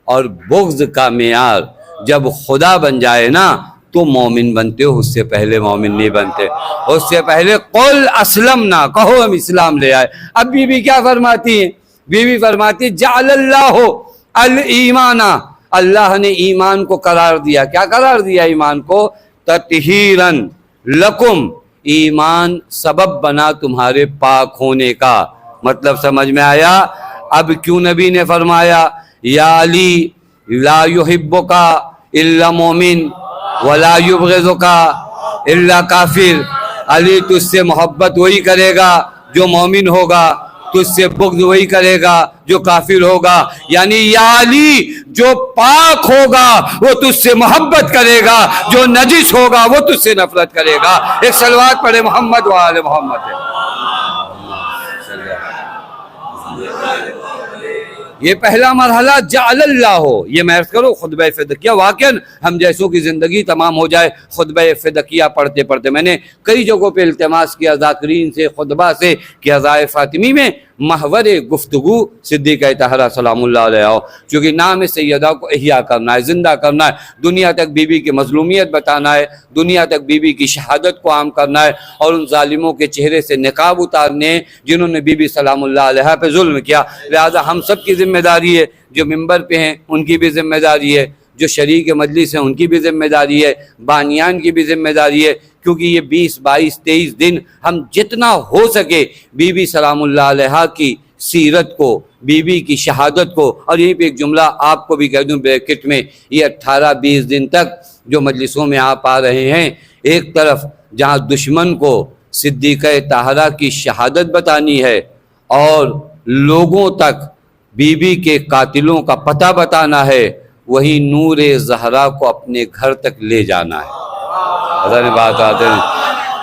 اور بغض کا معیار جب خدا بن جائے نا تو مومن بنتے ہو. اس سے پہلے مومن نہیں بنتے. اس سے پہلے قل اسلمنا، کہو ہم اسلام لے آئے. اب بی بی کیا فرماتی ہیں؟ بی بی فرماتی جعل اللہ الایمان، اللہ نے ایمان کو قرار دیا. کیا قرار دیا ایمان کو؟ تطہیراً لکم، ایمان سبب بنا تمہارے پاک ہونے کا. مطلب سمجھ میں آیا؟ اب کیوں نبی نے فرمایا یا علی لا یحبک الا مومن ولا یبغضک الا کافر. علی تجھ سے محبت وہی کرے گا جو مومن ہوگا، تجھ سے بغض وہی کرے گا جو کافر ہوگا. یعنی یا علی جو پاک ہوگا وہ تجھ سے محبت کرے گا، جو نجس ہوگا وہ تجھ سے نفرت کرے گا. ایک صلوات پڑھے محمد و آل محمد. یہ پہلا مرحلہ جعل اللہ ہو. یہ میں عرض کروں خطبہ فدقیہ واقعاً ہم جیسوں کی زندگی تمام ہو جائے خطبہ فدقیہ پڑھتے پڑھتے. میں نے کئی جگہوں پہ التماس کیا ذاکرین سے، خطبہ سے، کہ ازائے فاطمی میں محور گفتگو صدیقہ طاہرہ سلام اللہ علیہ ہو. چونکہ نام سیدہ کو احیاء کرنا ہے، زندہ کرنا ہے، دنیا تک بی بی کی مظلومیت بتانا ہے، دنیا تک بی بی کی شہادت کو عام کرنا ہے، اور ان ظالموں کے چہرے سے نقاب اتارنے جنہوں نے بی بی سلام اللہ علیہ پہ ظلم کیا. لہذا ہم سب کی ذمہ داری ہے، جو ممبر پہ ہیں ان کی بھی ذمہ داری ہے، جو شریک مجلس ہیں ان کی بھی ذمہ داری ہے، بانیان کی بھی ذمہ داری ہے. کیونکہ یہ 20 22 23 دن ہم جتنا ہو سکے بی بی سلام اللہ علیہ کی سیرت کو، بی بی کی شہادت کو. اور یہیں پہ ایک جملہ آپ کو بھی کہہ دوں بریکٹ میں، یہ 18 20 دن تک جو مجلسوں میں آپ آ رہے ہیں، ایک طرف جہاں دشمن کو صدیقہ طاہرہ کی شہادت بتانی ہے اور لوگوں تک بی بی کے قاتلوں کا پتہ بتانا ہے، وہی نور زہرا کو اپنے گھر تک لے جانا ہے۔ حضرت بات آتے ہیں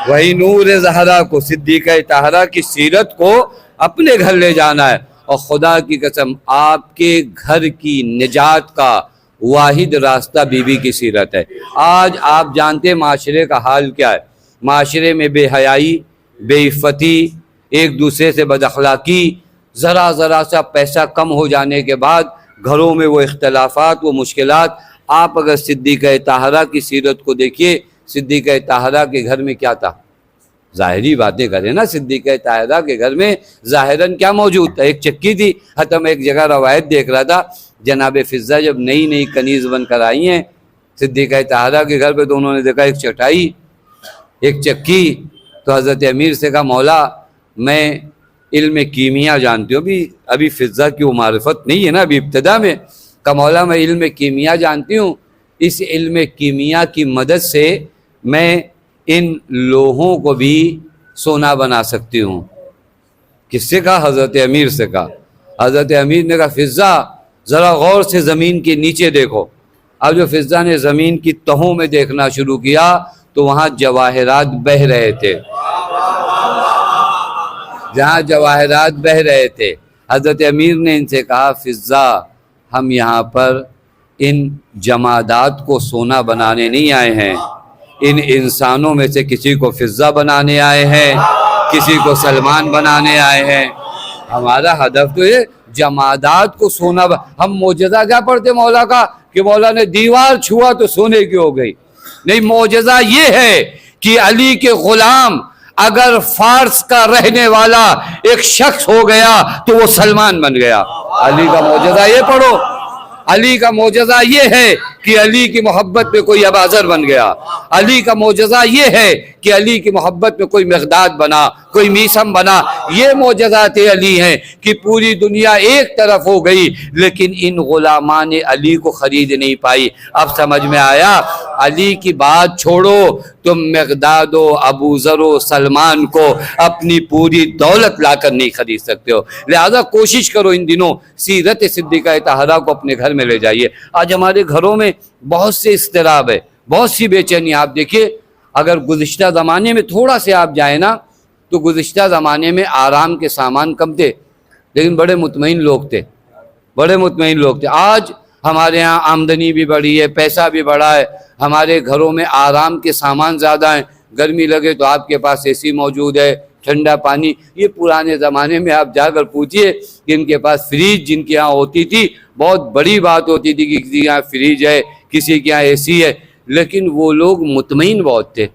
وہی نور زہرا کو، صدیقہ طاہرہ کی سیرت کو اپنے گھر لے جانا ہے۔ اور خدا کی قسم آپ کے گھر کی نجات کا واحد راستہ بی بی کی سیرت ہے۔ آج آپ جانتے ہیں معاشرے کا حال کیا ہے، معاشرے میں بے حیائی، بے عفتی، ایک دوسرے سے بد اخلاقی، ذرا سا پیسہ کم ہو جانے کے بعد گھروں میں وہ اختلافات، وہ مشکلات۔ آپ اگر صدیقہ طاہرہ کی سیرت کو دیکھیے، صدیقہ طاہرہ کے گھر میں کیا تھا؟ ظاہری باتیں کریں نا، صدیقہ طاہرہ کے گھر میں ظاہراً کیا موجود تھا؟ ایک چکی تھی۔ حتی میں ایک جگہ روایت دیکھ رہا تھا، جناب فضہ جب نئی کنیز بن کر آئی ہیں صدیقہ طاہرہ کے گھر پہ، تو انہوں نے دیکھا ایک چٹائی، ایک چکی۔ تو حضرت امیر سے کہا مولا میں علم کیمیا جانتی ہوں، ابھی فضہ کی وہ معرفت نہیں ہے نا، ابھی ابتدا میں۔ کہا مولا میں علم کیمیا جانتی ہوں، اس علم کیمیا کی مدد سے میں ان لوہوں کو بھی سونا بنا سکتی ہوں۔ کس سے کہا؟ حضرت امیر سے کہا۔ حضرت امیر نے کہا فضہ ذرا غور سے زمین کے نیچے دیکھو۔ اب جو فضہ نے زمین کی تہوں میں دیکھنا شروع کیا تو وہاں جواہرات بہہ رہے تھے، جہاں جواہرات بہہ رہے تھے۔ حضرت امیر نے ان سے کہا فضہ ہم یہاں پر ان جمادات کو سونا بنانے نہیں آئے ہیں، ان انسانوں میں سے کسی کو فضہ بنانے آئے ہیں، کسی کو سلمان بنانے آئے ہیں۔ ہمارا ہدف تو یہ جمادات کو سونا ہم معجزہ کیا پڑھتے مولا کا کہ مولا نے دیوار چھوا تو سونے کی ہو گئی؟ نہیں، معجزہ یہ ہے کہ علی کے غلام اگر فارس کا رہنے والا ایک شخص ہو گیا تو وہ سلمان بن گیا۔ علی کا معجزہ یہ پڑھو، علی کا معجزہ یہ ہے کہ علی کی محبت میں کوئی اباذر بن گیا۔ علی کا معجزہ یہ ہے کہ علی کی محبت میں کوئی مقداد بنا، کوئی میثم بنا۔ یہ معجزات علی ہیں کہ پوری دنیا ایک طرف ہو گئی لیکن ان غلامان علی کو خرید نہیں پائی۔ اب سمجھ میں آیا؟ علی کی بات چھوڑو، تم مقداد و ابوذر و سلمان کو اپنی پوری دولت لا کر نہیں خرید سکتے ہو۔ لہذا کوشش کرو ان دنوں سیرت صدیقہ طاہرہ کو اپنے گھر میں لے جائیے۔ آج ہمارے گھروں میں بہت سے اضطراب ہے، بہت سی بے چینی۔ آپ دیکھیے اگر گزشتہ زمانے میں تھوڑا سے آپ جائیں نا تو گزشتہ زمانے میں آرام کے سامان کم تھے لیکن بڑے مطمئن لوگ تھے، بڑے مطمئن لوگ تھے۔ آج ہمارے ہاں آمدنی بھی بڑھی ہے، پیسہ بھی بڑھا ہے، ہمارے گھروں میں آرام کے سامان زیادہ ہیں۔ گرمی لگے تو آپ کے پاس اے سی موجود ہے، ٹھنڈا پانی۔ یہ پرانے زمانے میں آپ جا کر پوچھئے کہ ان کے پاس فریج جن کے ہاں ہوتی تھی، بہت بڑی بات ہوتی تھی کہ کسی کے یہاں فریج ہے، کسی کے یہاں اے سی ہے، لیکن وہ لوگ مطمئن بہت تھے۔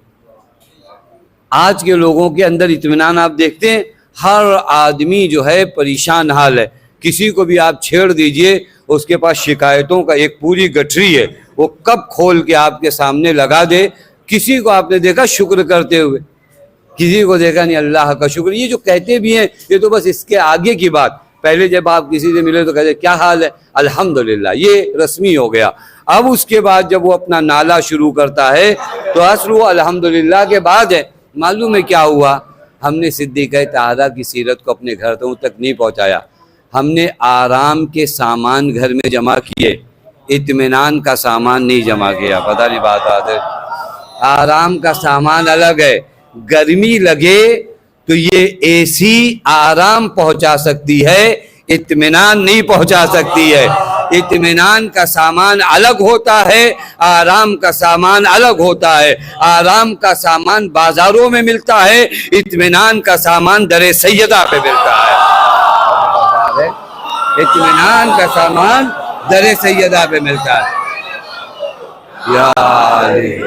آج کے لوگوں کے اندر اطمینان آپ دیکھتے ہیں، ہر آدمی جو ہے پریشان حال ہے۔ کسی کو بھی آپ چھیڑ دیجئے، اس کے پاس شکایتوں کا ایک پوری گٹھری ہے، وہ کب کھول کے آپ کے سامنے لگا دے۔ کسی کو آپ نے دیکھا شکر کرتے ہوئے؟ کسی کو دیکھا نہیں اللہ کا شکر۔ یہ جو کہتے بھی ہیں یہ تو بس اس کے آگے کی بات۔ پہلے جب آپ کسی سے ملے تو کہتے کیا حال ہے؟ الحمدللہ، یہ رسمی ہو گیا۔ اب اس کے بعد جب وہ اپنا نالا شروع کرتا ہے تو اصل وہ الحمدللہ کے بعد ہے۔ معلوم ہے کیا ہوا؟ ہم نے صدیقہ طاہرہ کی سیرت کو اپنے گھروں تک نہیں پہنچایا، ہم نے آرام کے سامان گھر میں جمع کیے، اطمینان کا سامان نہیں جمع کیا۔ پتہ نہیں بات آتے، آرام کا سامان الگ ہے۔ گرمی لگے تو یہ اے سی آرام پہنچا سکتی ہے، اطمینان نہیں پہنچا سکتی ہے۔ اطمینان کا سامان الگ ہوتا ہے، آرام کا سامان الگ ہوتا ہے۔ آرام کا سامان بازاروں میں ملتا ہے، اطمینان کا سامان در سیدہ پہ ملتا ہے۔ اطمینان کا سامان در سیدہ پہ ملتا ہے۔ یا علی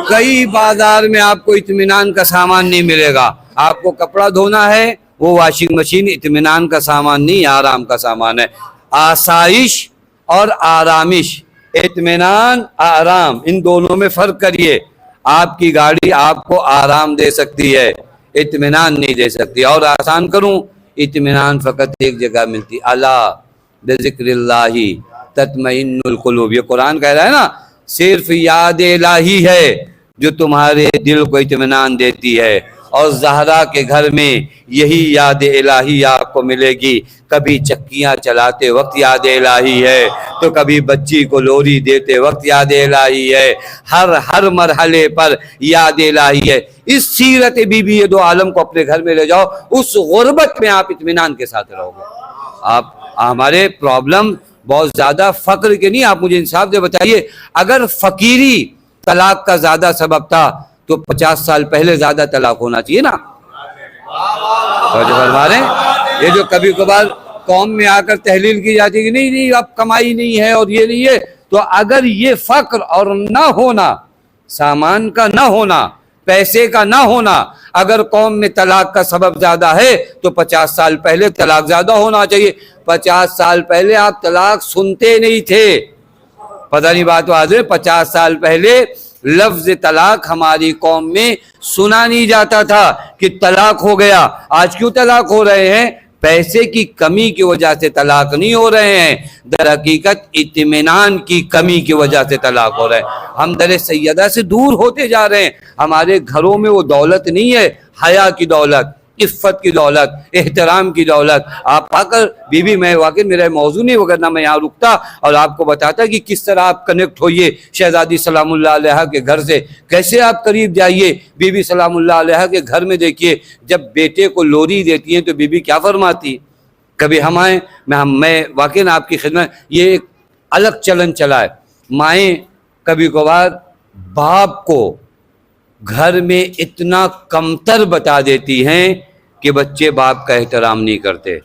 کئی بازار میں آپ کو اطمینان کا سامان نہیں ملے گا۔ آپ کو کپڑا دھونا ہے، وہ واشنگ مشین اطمینان کا سامان نہیں، آرام کا سامان ہے۔ آسائش اور آرامش، اطمینان آرام، ان دونوں میں فرق کریے۔ آپ کی گاڑی آپ کو آرام دے سکتی ہے، اطمینان نہیں دے سکتی۔ اور آسان کروں، اطمینان فقط ایک جگہ ملتی، الا بذکر اللہ تطمئن القلوب۔ یہ قرآن کہہ رہا ہے نا، صرف یاد الہی ہے جو تمہارے دل کو اطمینان دیتی ہے، اور زہرا کے گھر میں یہی یاد الہی آپ کو ملے گی۔ کبھی چکیاں چلاتے وقت یاد الہی ہے تو کبھی بچی کو لوری دیتے وقت یاد الہی ہے، ہر مرحلے پر یاد الہی ہے۔ اس سیرت بی بی دو عالم کو اپنے گھر میں لے جاؤ، اس غربت میں آپ اطمینان کے ساتھ رہو گے۔ آپ ہمارے پرابلم بہت زیادہ فقر کے نہیں، آپ مجھے انصاف سے بتائیے، اگر فقیری طلاق کا زیادہ سبب تھا تو 50 سال پہلے زیادہ طلاق ہونا چاہیے نا۔ توجہ فرما رہے ہیں؟ یہ جو کبھی کبھار قوم میں آ کر تحلیل کی جاتی ہے کہ نہیں اب کمائی نہیں ہے اور یہ نہیں ہے، تو اگر یہ فقر اور نہ ہونا، سامان کا نہ ہونا، پیسے کا نہ ہونا، اگر قوم میں طلاق کا سبب زیادہ ہے تو 50 سال پہلے طلاق زیادہ ہونا چاہیے۔ 50 سال پہلے آپ طلاق سنتے نہیں تھے، پتہ نہیں بات واضح ہے۔ 50 سال پہلے لفظ طلاق ہماری قوم میں سنا نہیں جاتا تھا کہ طلاق ہو گیا۔ آج کیوں طلاق ہو رہے ہیں؟ پیسے کی کمی کی وجہ سے طلاق نہیں ہو رہے ہیں، در حقیقت اطمینان کی کمی کی وجہ سے طلاق ہو رہے ہیں۔ ہم در سیدہ سے دور ہوتے جا رہے ہیں، ہمارے گھروں میں وہ دولت نہیں ہے، حیا کی دولت، عفت کی دولت، احترام کی دولت۔ آپ آ کر بی بی، میں واقعی میرا موضوع نہیں وغیرہ میں یہاں رکتا اور آپ کو بتاتا کہ کس طرح آپ کنیکٹ ہوئیے شہزادی سلام اللہ علیہ کے گھر سے، کیسے آپ قریب جائیے بی بی سلام اللہ علیہ کے گھر میں۔ دیکھیے جب بیٹے کو لوری دیتی ہیں تو بی بی کیا فرماتی؟ کبھی ہم آئیں، میں واقعی آپ کی خدمت، یہ ایک الگ چلن چلا ہے، مائیں کبھی کبھار باپ کو گھر میں اتنا کمتر بتا دیتی ہیں کہ بچے باپ کا احترام نہیں کرتے۔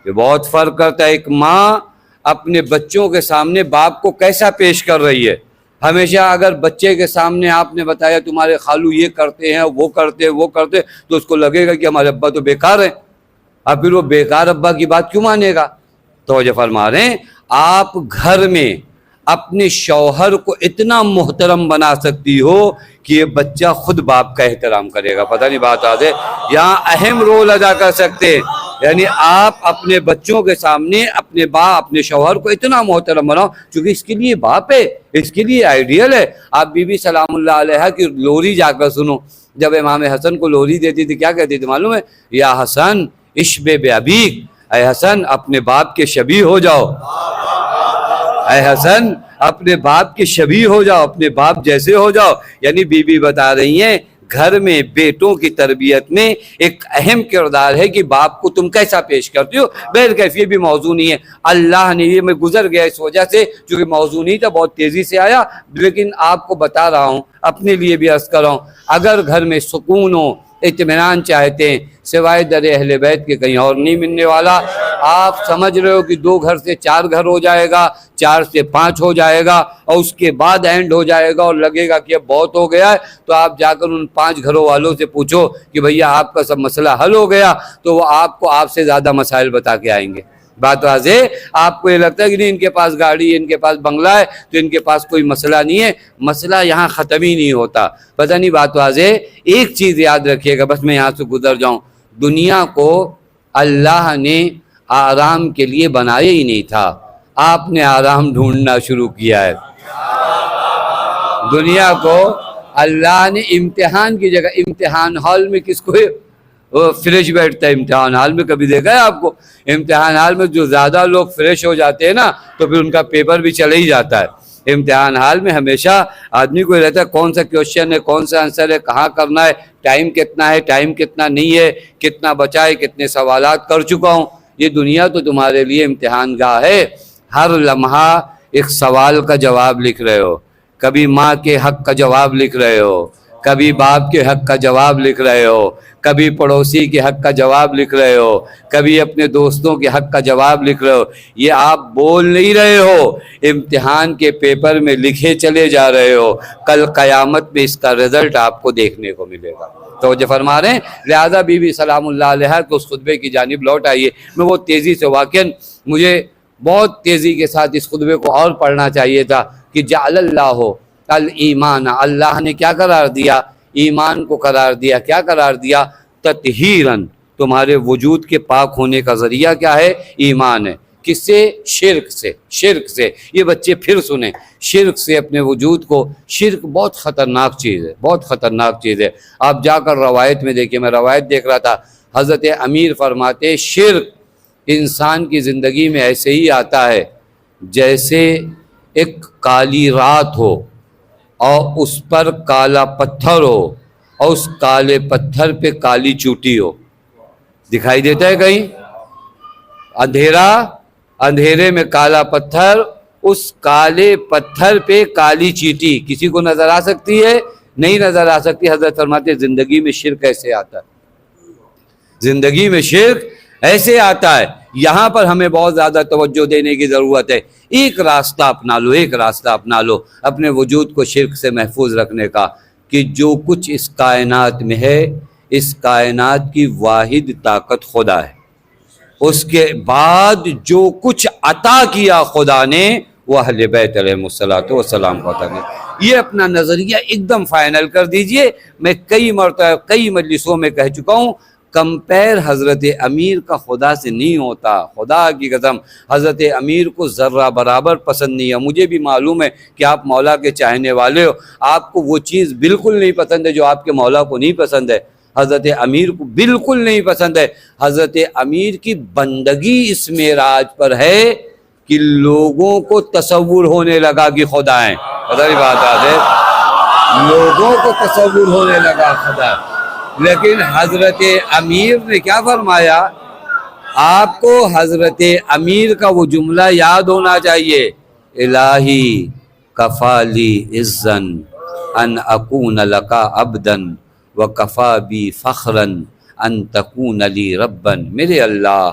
یہ بہت فرق کرتا ہے، ایک ماں اپنے بچوں کے سامنے باپ کو کیسا پیش کر رہی ہے۔ ہمیشہ اگر بچے کے سامنے آپ نے بتایا تمہارے خالو یہ کرتے ہیں، وہ کرتے تو اس کو لگے گا کہ ہمارے ابا تو بیکار ہیں، اب پھر وہ بیکار ابا کی بات کیوں مانے گا؟ توجہ فرما رہے ہیں؟ آپ گھر میں اپنے شوہر کو اتنا محترم بنا سکتی ہو کہ یہ بچہ خود باپ کا احترام کرے گا۔ پتہ نہیں بات آ جائے، یہاں اہم رول ادا کر سکتے ہیں۔ یعنی آپ اپنے بچوں کے سامنے اپنے شوہر کو اتنا محترم بناؤ، چونکہ اس کے لیے باپ ہے، اس کے لیے آئیڈیل ہے۔ آپ بی بی سلام اللہ علیہ کی لوری جا کر سنو، جب امام حسن کو لوری دیتی تھی کیا کہتی تھی معلوم ہے؟ یا حسن اشبہ بابیک، اے حسن اپنے باپ کے شبیہ ہو جاؤ، اے حسن اپنے باپ کے شبیہ ہو جاؤ، اپنے باپ جیسے ہو جاؤ۔ یعنی بی بی بتا رہی ہیں گھر میں بیٹوں کی تربیت میں ایک اہم کردار ہے کہ باپ کو تم کیسا پیش کرتے ہو۔ بہر کیف یہ بھی موضوع نہیں ہے، اللہ نے یہ میں گزر گیا اس وجہ سے چونکہ موضوع نہیں تھا، بہت تیزی سے آیا، لیکن آپ کو بتا رہا ہوں، اپنے لیے بھی عرض کر رہا ہوں، اگر گھر میں سکون ہو، اطمینان چاہتے ہیں، سوائے در اہل بیت کے کہیں اور نہیں ملنے والا۔ آپ سمجھ رہے ہو کہ 2 گھر سے 4 گھر ہو جائے گا، 4 سے 5 ہو جائے گا، اور اس کے بعد اینڈ ہو جائے گا اور لگے گا کہ اب بہت ہو گیا ہے، تو آپ جا کر ان 5 گھروں والوں سے پوچھو کہ بھیا آپ کا سب مسئلہ حل ہو گیا، تو وہ آپ سے زیادہ مسائل بتا کے آئیں گے۔ بات واضح؟ آپ کو یہ لگتا ہے کہ نہیں ان کے پاس گاڑی ہے، ان کے پاس بنگلہ ہے تو ان کے پاس کوئی مسئلہ نہیں ہے، مسئلہ یہاں ختم ہی نہیں ہوتا۔ پتہ نہیں بات واضح؟ ایک چیز یاد رکھیے گا، بس میں یہاں سے گزر جاؤں، دنیا کو اللہ نے آرام کے لیے بنایا ہی نہیں تھا، آپ نے آرام ڈھونڈنا شروع کیا ہے۔ دنیا کو اللہ نے امتحان کی جگہ، امتحان ہال میں کس کو فریش بیٹھتا ہے؟ امتحان حال میں کبھی دیکھا ہے آپ کو؟ امتحان حال میں جو زیادہ لوگ فریش ہو جاتے ہیں نا تو پھر ان کا پیپر بھی چلے ہی جاتا ہے۔ امتحان حال میں ہمیشہ آدمی کو رہتا ہے کون سا کوشچن ہے، کون سا آنسر ہے، کہاں کرنا ہے، ٹائم کتنا ہے، ٹائم کتنا نہیں ہے، کتنا بچا ہے، کتنے سوالات کر چکا ہوں۔ یہ دنیا تو تمہارے لیے امتحان گاہ ہے، ہر لمحہ ایک سوال کا جواب لکھ رہے ہو، کبھی ماں کے حق کا جواب لکھ رہے ہو، کبھی باپ کے حق کا جواب لکھ رہے ہو، کبھی پڑوسی کے حق کا جواب لکھ رہے ہو، کبھی اپنے دوستوں کے حق کا جواب لکھ رہے ہو۔ یہ آپ بول نہیں رہے ہو، امتحان کے پیپر میں لکھے چلے جا رہے ہو، کل قیامت میں اس کا رزلٹ آپ کو دیکھنے کو ملے گا۔ توجہ فرما رہے ہیں؟ لہذا بی بی سلام اللہ علیہ کے اس خطبے کی جانب لوٹ آئیے۔ میں وہ تیزی سے واقعاً مجھے بہت تیزی کے ساتھ اس خطبے کو اور پڑھنا چاہیے تھا کہ جعل اللہ الایمان، اللہ نے کیا قرار دیا؟ ایمان کو قرار دیا۔ کیا قرار دیا؟ تطہیراً، تمہارے وجود کے پاک ہونے کا ذریعہ کیا ہے؟ ایمان ہے۔ کس سے؟ شرک سے. شرک سے. یہ بچے پھر سنیں، شرک سے اپنے وجود کو. شرک بہت خطرناک چیز ہے، بہت خطرناک چیز ہے. آپ جا کر روایت میں دیکھیں، میں روایت دیکھ رہا تھا، حضرت امیر فرماتے شرک انسان کی زندگی میں ایسے ہی آتا ہے جیسے ایک کالی رات ہو اور اس پر کالا پتھر ہو اور اس کالے پتھر پہ کالی چوٹی ہو. دکھائی دیتا ہے کہیں؟ اندھیرا، اندھیرے میں کالا پتھر، اس کالے پتھر پہ کالی چیٹی. کسی کو نظر آ سکتی ہے؟ نہیں نظر آ سکتی. حضرت فرماتے زندگی میں شرک ایسے آتا ہے، زندگی میں شرک ایسے آتا ہے. یہاں پر ہمیں بہت زیادہ توجہ دینے کی ضرورت ہے. ایک راستہ اپنا لو، ایک راستہ اپنا لو اپنے وجود کو شرک سے محفوظ رکھنے کا، کہ جو کچھ اس کائنات میں ہے، اس کائنات کی واحد طاقت خدا ہے. اس کے بعد جو کچھ عطا کیا خدا نے وہ اہل بیت علیہ الصلوۃ والسلام کو عطا کیا. یہ اپنا نظریہ ایک دم فائنل کر دیجئے. میں کئی مرتبہ کئی مجلسوں میں کہہ چکا ہوں، کمپیر حضرت امیر کا خدا سے نہیں ہوتا. خدا کی قسم حضرت امیر کو ذرہ برابر پسند نہیں ہے. مجھے بھی معلوم ہے کہ آپ مولا کے چاہنے والے ہو، آپ کو وہ چیز بالکل نہیں پسند ہے جو آپ کے مولا کو نہیں پسند ہے. حضرت امیر کو بالکل نہیں پسند ہے. حضرت امیر کی بندگی اس معراج پر ہے کہ لوگوں کو تصور ہونے لگا کہ خدا ہے. پتہ نہیں بات ہے، لوگوں کو تصور ہونے لگا خدا ہے. لیکن حضرت امیر نے کیا فرمایا؟ آپ کو حضرت امیر کا وہ جملہ یاد ہونا چاہیے، الہی کفالی عزن ان اکون لکا عبدن وکفا بی فخرن ان تکون لی ربن. میرے اللہ،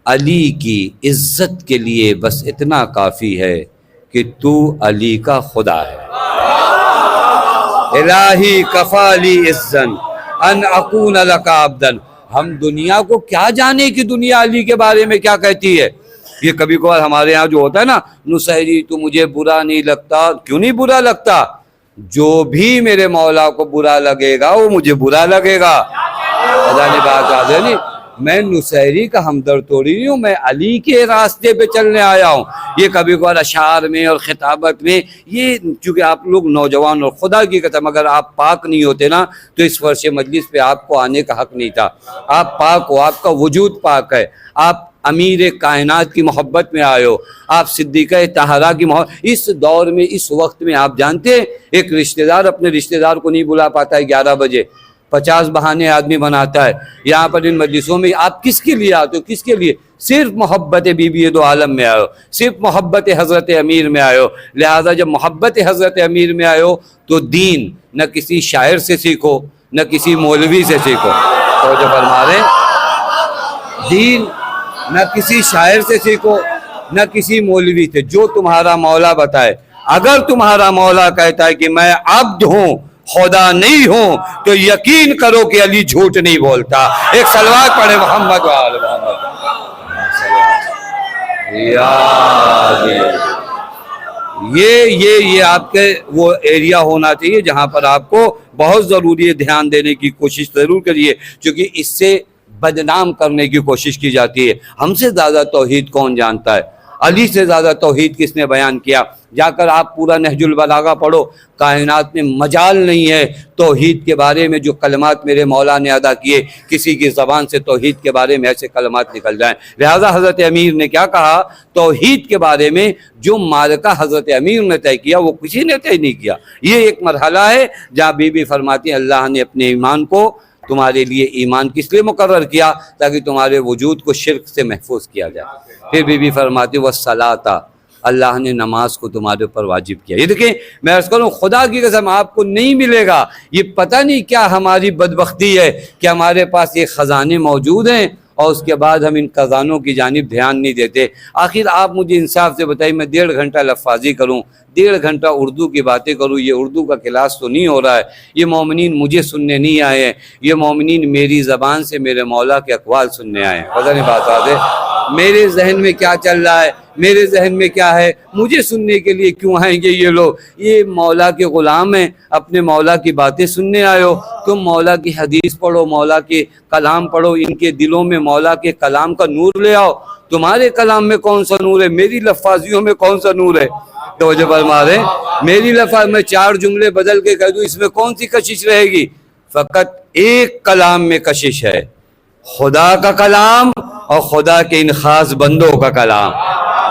علی کی عزت کے لیے بس اتنا کافی ہے کہ تو علی کا خدا ہے. الہی کفالی عزن ان اکون لکا عبدن. ہم دنیا کو کیا جانے کہ دنیا علی کے بارے میں کیا کہتی ہے. یہ کبھی کبھار ہمارے ہاں جو ہوتا ہے نا، نصیری تو مجھے برا نہیں لگتا. کیوں نہیں برا لگتا؟ جو بھی میرے مولا کو برا لگے گا وہ مجھے برا لگے گا. بات آ نہیں، میں نصیری کا ہمدرد توڑی نہیں ہوں، میں علی کے راستے پہ چلنے آیا ہوں. یہ کبھی کبھار اشعار میں اور خطابت میں، یہ چونکہ آپ لوگ نوجوان اور خدا کی قسم اگر آپ پاک نہیں ہوتے نا تو اس فرش مجلس پہ آپ کو آنے کا حق نہیں تھا. آپ پاک ہو، آپ کا وجود پاک ہے، آپ امیر کائنات کی محبت میں آئے ہو، آپ صدیقہ طاہرہ کی محبت. اس دور میں، اس وقت میں آپ جانتے ہیں ایک رشتہ دار اپنے رشتہ دار کو نہیں بلا پاتا ہے 11 بجے، 50 بہانے آدمی بناتا ہے. یہاں پر ان مجلسوں میں آپ کس کے لیے آتے ہو؟ کس کے لیے؟ صرف محبت بی بی دو عالم میں آئے ہو، صرف محبت حضرت امیر میں آئے ہو. لہٰذا جب محبت حضرت امیر میں آئے ہو تو دین نہ کسی شاعر سے سیکھو نہ کسی مولوی سے سیکھو. تو جو فرما رہے ہیں، دین نہ کسی شاعر سے سیکھو نہ کسی مولوی سے، جو تمہارا مولا بتائے. اگر تمہارا مولا کہتا ہے کہ میں عبد ہوں خدا نہیں ہوں تو یقین کرو کہ علی جھوٹ نہیں بولتا. ایک صلوات پڑھے محمد وآل محمد. یہ آپ کے وہ ایریا ہونا چاہیے جہاں پر آپ کو بہت ضروری ہے دھیان دینے کی کوشش ضرور کریے، کیونکہ اس سے بدنام کرنے کی کوشش کی جاتی ہے. ہم سے زیادہ توحید کون جانتا ہے؟ علی سے زیادہ توحید کس نے بیان کیا؟ جا کر آپ پورا نہج البلاغہ پڑھو. کائنات میں مجال نہیں ہے توحید کے بارے میں جو کلمات میرے مولا نے ادا کیے کسی کی زبان سے توحید کے بارے میں ایسے کلمات نکل جائیں. لہذا حضرت امیر نے کیا کہا؟ توحید کے بارے میں جو معرکہ حضرت امیر نے طے کیا وہ کسی نے طے نہیں کیا. یہ ایک مرحلہ ہے جہاں بی بی فرماتی ہیں اللہ نے اپنے ایمان کو، تمہارے لیے ایمان کس لیے مقرر کیا؟ تاکہ تمہارے وجود کو شرک سے محفوظ کیا جائے. پھر بی بی فرماتی والصلاۃ، اللہ نے نماز کو تمہارے اوپر واجب کیا. یہ دیکھیں میں عرض کروں خدا کی قسم آپ کو نہیں ملے گا. یہ پتہ نہیں کیا ہماری بدبختی ہے کہ ہمارے پاس یہ خزانے موجود ہیں اور اس کے بعد ہم ان خزانوں کی جانب دھیان نہیں دیتے. آخر آپ مجھے انصاف سے بتائیے، میں 1.5 گھنٹہ لفاظی کروں، 1.5 گھنٹہ اردو کی باتیں کروں، یہ اردو کا کلاس تو نہیں ہو رہا ہے. یہ مومنین مجھے سننے نہیں آئے ہیں، یہ مومنین میری زبان سے میرے مولا کے اقوال سننے آئے ہیں. پتہ نہیں بات آتے میرے ذہن میں کیا چل رہا ہے، میرے ذہن میں کیا ہے، مجھے سننے کے لیے کیوں آئیں گے یہ لوگ؟ یہ مولا کے غلام ہیں، اپنے مولا کی باتیں سننے آئے ہو. تم مولا کی حدیث پڑھو، مولا کے کلام پڑھو، ان کے دلوں میں مولا کے کلام کا نور لے آؤ. تمہارے کلام میں کون سا نور ہے، میری لفاظیوں میں کون سا نور ہے؟ تو جو فرما رہے میری لفظ میں 4 جملے بدل کے کہہ دوں، اس میں کون سی کشش رہے گی؟ فقط ایک کلام میں کشش ہے، خدا کا کلام اور خدا کے ان خاص بندوں کا کلام،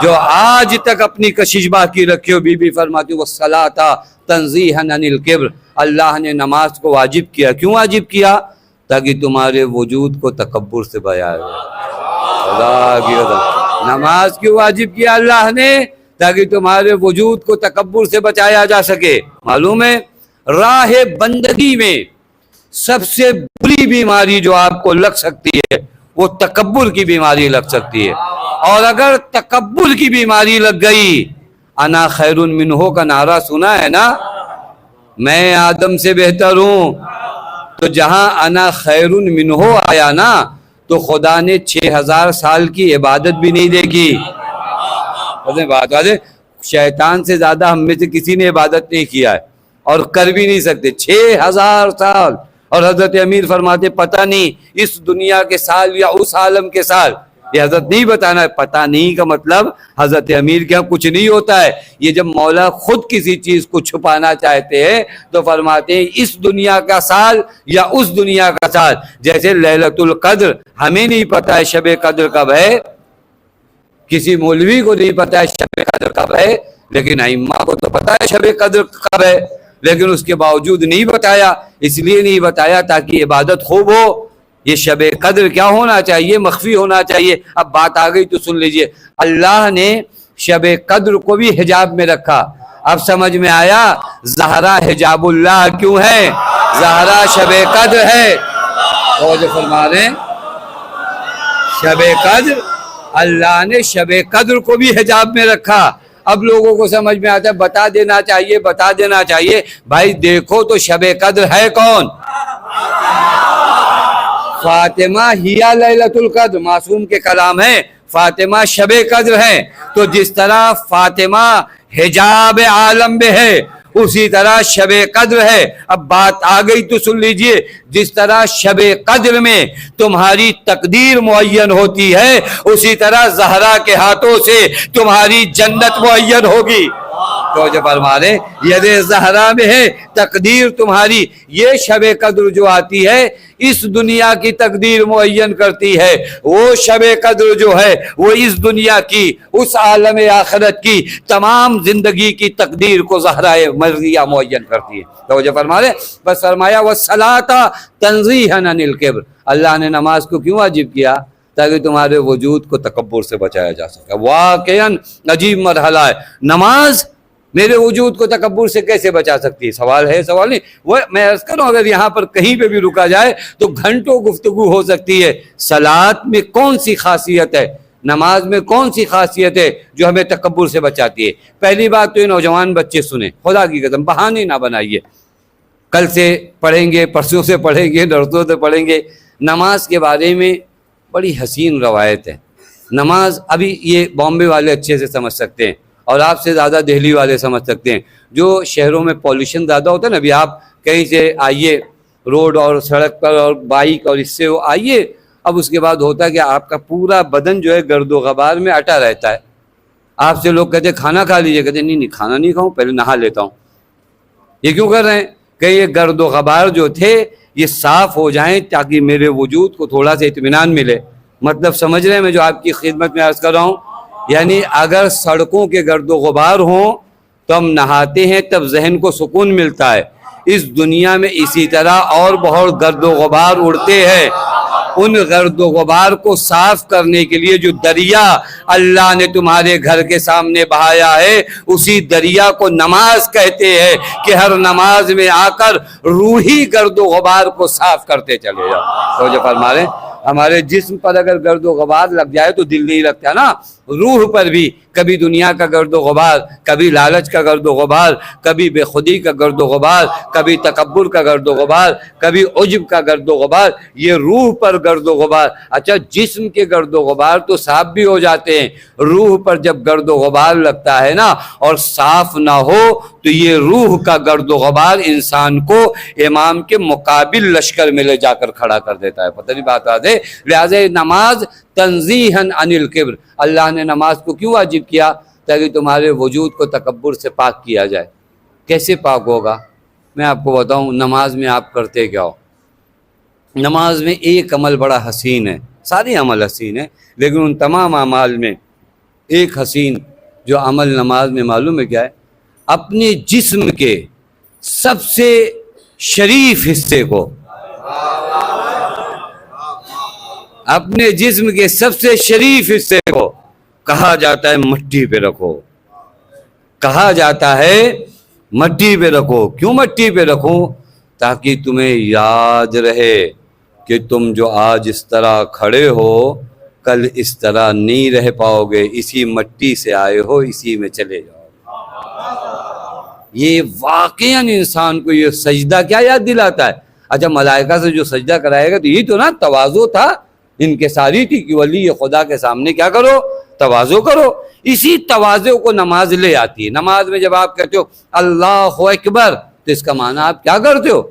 جو آج تک اپنی کشش باقی رکھی ہو۔ بی بی فرماتی والصلاۃ تنزیہا عن الکبر، اللہ نے نماز کو واجب کیا، کیوں واجب کیا؟ تاکہ تمہارے وجود کو تکبر سے بچایا جائے۔ خدا کی قسم، نماز کیوں واجب کیا اللہ نے؟ تاکہ تمہارے وجود کو تکبر سے بچایا جا سکے۔ معلوم ہے راہ بندگی میں سب سے بری بیماری جو آپ کو لگ سکتی ہے وہ تکبر کی بیماری لگ سکتی ہے، اور اگر تکبر کی بیماری لگ گئی، انا خیر منہ کا نعرہ سنا ہے نا، میں آدم سے بہتر ہوں، تو جہاں انا خیر منہ آیا نا تو خدا نے 6000 سال کی عبادت بھی نہیں دیکھی۔ بات ہے، شیطان سے زیادہ ہم میں سے کسی نے عبادت نہیں کیا ہے اور کر بھی نہیں سکتے 6000 سال۔ اور حضرت امیر فرماتے پتہ نہیں اس دنیا کے سال یا اس عالم کے سال، یہ حضرت نہیں بتانا ہے، پتہ نہیں کا مطلب حضرت امیر کے ہاں کچھ نہیں ہوتا ہے، یہ جب مولا خود کسی چیز کو چھپانا چاہتے ہیں تو فرماتے ہیں اس دنیا کا سال یا اس دنیا کا سال۔ جیسے لیلۃ القدر ہمیں نہیں پتہ ہے شب قدر کب ہے، کسی مولوی کو نہیں پتہ ہے شب قدر کب ہے، لیکن ائمہ کو تو پتہ ہے شب قدر کب ہے، لیکن اس کے باوجود نہیں بتایا۔ اس لیے نہیں بتایا تاکہ عبادت خوب ہو۔ یہ شب قدر کیا ہونا چاہیے؟ مخفی ہونا چاہیے۔ اب بات آ گئی تو سن لیجئے، اللہ نے شب قدر کو بھی حجاب میں رکھا۔ اب سمجھ میں آیا زہرا حجاب اللہ کیوں ہے، زہرا شب قدر ہے۔ اور جو فرما رہے ہیں شب قدر، اللہ نے شب قدر کو بھی حجاب میں رکھا۔ اب لوگوں کو سمجھ میں آتا ہے بتا دینا چاہیے، بتا دینا چاہیے، بھائی دیکھو تو شب قدر ہے کون؟ فاطمہ ہیا لیلۃ القدر، معصوم کے کلام ہے، فاطمہ شب قدر ہے۔ تو جس طرح فاطمہ حجاب عالم میں ہے اسی طرح شب قدر ہے۔ اب بات آ گئی تو سن لیجئے، جس طرح شب قدر میں تمہاری تقدیر معین ہوتی ہے اسی طرح زہرا کے ہاتھوں سے تمہاری جنت معین ہوگی۔ تو جو فرما رہے ید زہرا میں ہے تقدیر تمہاری، یہ شب قدر جو آتی ہے اس دنیا کی تقدیر معین کرتی ہے، وہ شب قدر جو ہے وہ اس دنیا کی، اس عالم آخرت کی تمام زندگی کی تقدیر کو زہرا مرضیہ معین کرتی ہے۔ تو جو فرما رہے بس فرمایا والصلاۃ تنزیہا عن الکبر، اللہ نے نماز کو کیوں واجب کیا؟ تاکہ تمہارے وجود کو تکبر سے بچایا جا سکے۔ واقعاً عجیب مرحلہ ہے، نماز میرے وجود کو تکبر سے کیسے بچا سکتی ہے؟ سوال ہے، سوال نہیں۔ وہ میں عرض کروں اگر یہاں پر کہیں پہ بھی رکا جائے تو گھنٹوں گفتگو ہو سکتی ہے۔ صلاۃ میں کون سی خاصیت ہے، نماز میں کون سی خاصیت ہے جو ہمیں تکبر سے بچاتی ہے؟ پہلی بات تو یہ نوجوان بچے سنیں، خدا کی قسم بہانے نہ بنائیے، کل سے پڑھیں گے، پرسوں سے پڑھیں گے، نرسوں سے پڑھیں گے۔ نماز کے بارے میں بڑی حسین روایت ہے۔ نماز ابھی یہ بامبے والے اچھے سے سمجھ سکتے ہیں اور آپ سے زیادہ دہلی والے سمجھ سکتے ہیں، جو شہروں میں پولیوشن زیادہ ہوتا ہے نا، ابھی آپ کہیں سے آئیے روڈ اور سڑک پر اور بائک اور اس سے آئیے، اب اس کے بعد ہوتا ہے کہ آپ کا پورا بدن جو ہے گرد و غبار میں اٹا رہتا ہے۔ آپ سے لوگ کہتے ہیں کھانا کھا لیجیے، کہتے ہیں نہیں نہیں کھانا نہیں کھاؤں، پہلے نہا لیتا ہوں۔ یہ کیوں کر رہے ہیں کہ یہ گرد و غبار جو تھے یہ صاف ہو جائیں تاکہ میرے وجود کو تھوڑا سا اطمینان ملے۔ مطلب سمجھ رہے ہیں میں جو آپ کی خدمت میں عرض کر رہا ہوں؟ یعنی اگر سڑکوں کے گرد و غبار ہوں تو ہم نہاتے ہیں تب ذہن کو سکون ملتا ہے۔ اس دنیا میں اسی طرح اور بہت گرد و غبار اڑتے ہیں، ان گرد و غبار کو صاف کرنے کے لیے جو دریا اللہ نے تمہارے گھر کے سامنے بہایا ہے اسی دریا کو نماز کہتے ہیں کہ ہر نماز میں آ کر روحی گرد و غبار کو صاف کرتے چلے جاؤ۔ تو جو فرما رہے ہیں ہمارے جسم پر اگر گرد و غبار لگ جائے تو دل نہیں لگتا نا، روح پر بھی کبھی دنیا کا گرد و غبار، کبھی لالچ کا گرد و غبار، کبھی بے خودی کا گرد و غبار، کبھی تکبر کا گرد و غبار، کبھی عجب کا گرد و غبار، یہ روح پر گرد و غبار۔ اچھا جسم کے گرد و غبار تو صاف بھی ہو جاتے ہیں، روح پر جب گرد و غبار لگتا ہے نا اور صاف نہ ہو تو یہ روح کا گرد و غبار انسان کو امام کے مقابل لشکر میں لے جا کر کھڑا کر دیتا ہے. پتہ نہیں بات آتے. لہٰذا نماز تنزیہاً عن الکبر، اللہ نے نماز کو کیوں واجب کیا؟ تاکہ تمہارے وجود کو تکبر سے پاک کیا جائے. کیسے پاک ہوگا؟ میں آپ کو بتاؤں. نماز میں آپ کرتے کیا ہو؟ نماز میں ایک عمل بڑا حسین ہے، سارے عمل حسین ہیں، لیکن ان تمام اعمال میں ایک حسین جو عمل نماز میں معلوم ہے کیا ہے؟ اپنے جسم کے سب سے شریف حصے کو، اپنے جسم کے سب سے شریف حصے کو کہا جاتا ہے مٹی پہ رکھو. کہا جاتا ہے مٹی پہ رکھو. کیوں مٹی پہ رکھو؟ تاکہ تمہیں یاد رہے کہ تم جو آج اس طرح کھڑے ہو کل اس طرح نہیں رہ پاؤ گے. اسی مٹی سے آئے ہو، اسی میں چلے جاؤ. یہ واقعاً انسان کو یہ سجدہ کیا یاد دلاتا ہے؟ اچھا ملائکہ سے جو سجدہ کرائے گا تو یہ تو نا تواضع تھا، انکساری تھی کہ ولی خدا کے سامنے کیا کرو؟ تواضع کرو. اسی تواضع کو نماز لے آتی ہے. نماز میں جب آپ کہتے ہو اللہ اکبر تو اس کا معنی آپ کیا کرتے ہو؟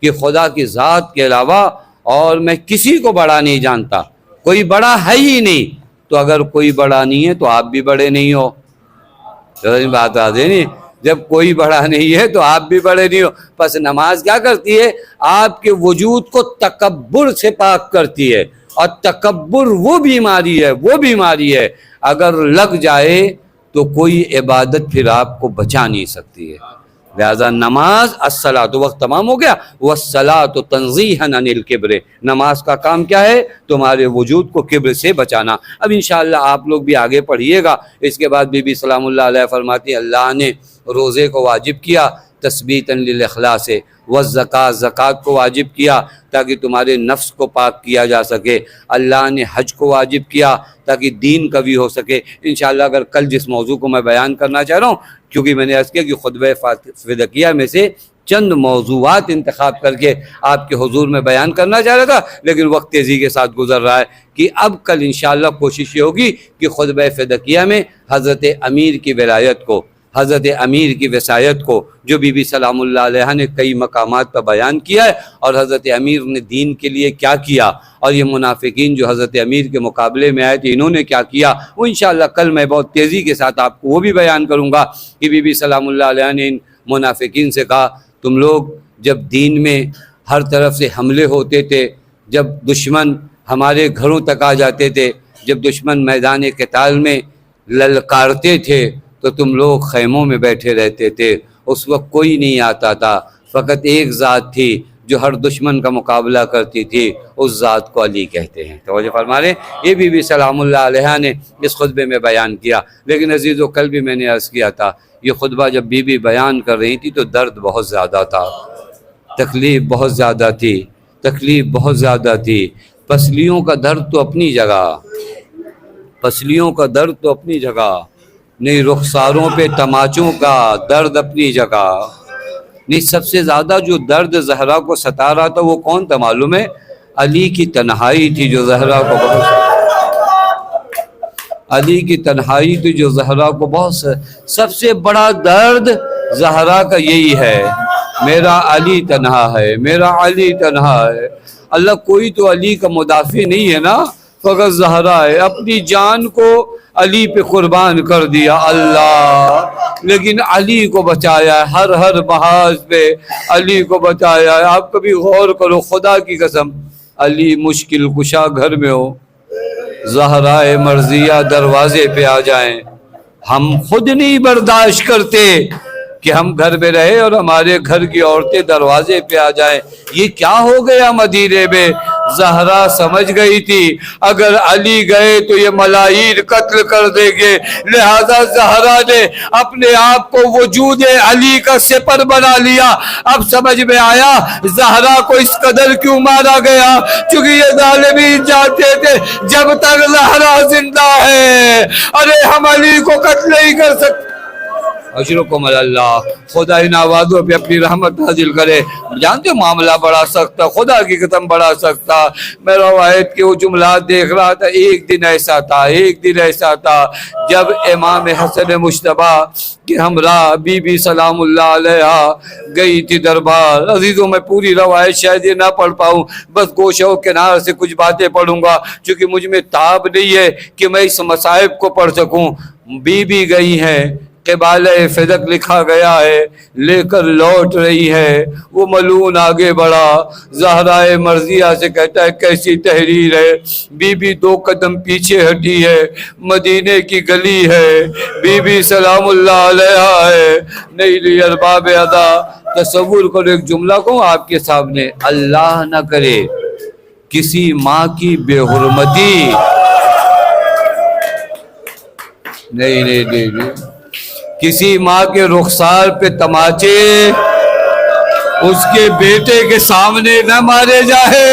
کہ خدا کی ذات کے علاوہ اور میں کسی کو بڑا نہیں جانتا، کوئی بڑا ہے ہی نہیں. تو اگر کوئی بڑا نہیں ہے تو آپ بھی بڑے نہیں ہو. بات آ رہی نہیں؟ جب کوئی بڑا نہیں ہے تو آپ بھی بڑے نہیں ہو. پس نماز کیا کرتی ہے؟ آپ کے وجود کو تکبر سے پاک کرتی ہے. اور تکبر وہ بیماری ہے اگر لگ جائے تو کوئی عبادت پھر آپ کو بچا نہیں سکتی ہے. لہذا نماز الصلاۃ، وقت تمام ہو گیا. والصلاۃ تنزیہا عن الکبر، نماز کا کام کیا ہے؟ تمہارے وجود کو کبر سے بچانا. اب انشاءاللہ آپ لوگ بھی آگے پڑھیے گا. اس کے بعد بی بی سلام اللہ علیہ فرماتی اللہ نے روزے کو واجب کیا تثبیتاً للاخلاص، والزکاۃ، زکوٰۃ کو واجب کیا تاکہ تمہارے نفس کو پاک کیا جا سکے. اللہ نے حج کو واجب کیا تاکہ دین قوی ہو سکے. انشاءاللہ اگر کل جس موضوع کو میں بیان کرنا چاہ رہا ہوں، کیونکہ میں نے عرض کیا کہ خطبہ فدقیہ میں سے چند موضوعات انتخاب کر کے آپ کے حضور میں بیان کرنا چاہ رہا تھا، لیکن وقت تیزی کے ساتھ گزر رہا ہے کہ اب کل انشاءاللہ کوشش یہ ہوگی کہ خطبہ فدقیہ میں حضرت امیر کی ولایت کو، حضرت امیر کی وصایت کو جو بی بی سلام اللہ علیہ نے کئی مقامات پر بیان کیا ہے، اور حضرت امیر نے دین کے لیے کیا کیا، اور یہ منافقین جو حضرت امیر کے مقابلے میں آئے تھے انہوں نے کیا کیا، وہ انشاءاللہ کل میں بہت تیزی کے ساتھ آپ کو وہ بھی بیان کروں گا کہ بی بی سلام اللہ علیہ نے ان منافقین سے کہا تم لوگ جب دین میں ہر طرف سے حملے ہوتے تھے، جب دشمن ہمارے گھروں تک آ جاتے تھے، جب دشمن میدان قتال میں للکارتے تھے تو تم لوگ خیموں میں بیٹھے رہتے تھے. اس وقت کوئی نہیں آتا تھا، فقط ایک ذات تھی جو ہر دشمن کا مقابلہ کرتی تھی، اس ذات کو علی کہتے ہیں. توجہ فرما رہے ہیں؟ یہ بی بی سلام اللہ علیہ نے اس خطبے میں بیان کیا. لیکن عزیزو کل بھی میں نے عرض کیا تھا یہ خطبہ جب بی بی بیان کر رہی تھی تو درد بہت زیادہ تھا، تکلیف بہت زیادہ تھی. پسلیوں کا درد تو اپنی جگہ، نہیں رخساروں پہ تماچوں کا درد اپنی جگہ. نہیں سب سے زیادہ جو درد زہرا کو ستا رہا تھا وہ کون تھا معلوم ہے؟ علی کی تنہائی تھی جو زہرا کو بہت سب سے بڑا درد زہرا کا یہی ہے، میرا علی تنہا ہے. اللہ کوئی تو علی کا مدافع نہیں ہے نا، فقط زہرا ہے. اپنی جان کو علی پہ قربان کر دیا اللہ، لیکن علی کو بچایا ہے، ہر محاذ پہ علی کو بچایا ہے. آپ کبھی غور کرو، خدا کی قسم علی مشکل کشا گھر میں ہو، زہرائے مرضیہ دروازے پہ آ جائیں، ہم خود نہیں برداشت کرتے کہ ہم گھر میں رہے اور ہمارے گھر کی عورتیں دروازے پہ آ جائیں. یہ کیا ہو گیا مدینے میں؟ زہرا سمجھ گئی تھی اگر علی گئے تو یہ ملاعین قتل کر دیں گے، لہذا زہرا نے اپنے آپ کو وجود علی کا سپر بنا لیا. اب سمجھ میں آیا زہرا کو اس قدر کیوں مارا گیا، چونکہ یہ ظالمین جانتے تھے جب تک زہرا زندہ ہے ارے ہم علی کو قتل نہیں کر سکتے. اشرکم اللہ، خدا ان آوازوں پہ اپنی رحمت نازل کرے۔ جانتے ہو معاملہ بڑا سخت تھا، خدا کی قسم بڑا سخت تھا۔ میں روایت کے وہ جملات دیکھ رہا تھا، ایک دن ایسا تھا جب امام حسن مجتبیٰ کے ہمراہ بی بی سلام اللہ علیہ گئی تھی دربار۔ عزیزوں میں پوری روایت شاید یہ نہ پڑھ پاؤں، بس گوشہ و کنار سے کچھ باتیں پڑھوں گا، چونکہ مجھ میں تاب نہیں ہے کہ میں اس مصائب کو پڑھ سکوں۔ بی بی گئی ہیں، قبالہ فدق لکھا گیا ہے، لے کر لوٹ رہی ہے۔ وہ ملعون آگے بڑھا، زہرائے مرضیہ سے کہتا ہے کیسی تحریر ہے۔ بی بی 2 قدم پیچھے ہٹی ہے، مدینے کی گلی ہے، بی بی سلام اللہ علیہ ہے۔ نہیں ارباب ادا، تصور کرو ایک جملہ کو آپ کے سامنے، اللہ نہ کرے کسی ماں کی بے حرمتی، نہیں کسی ماں کے رخسار پہ تماچے اس کے بیٹے کے سامنے نہ مارے جائے،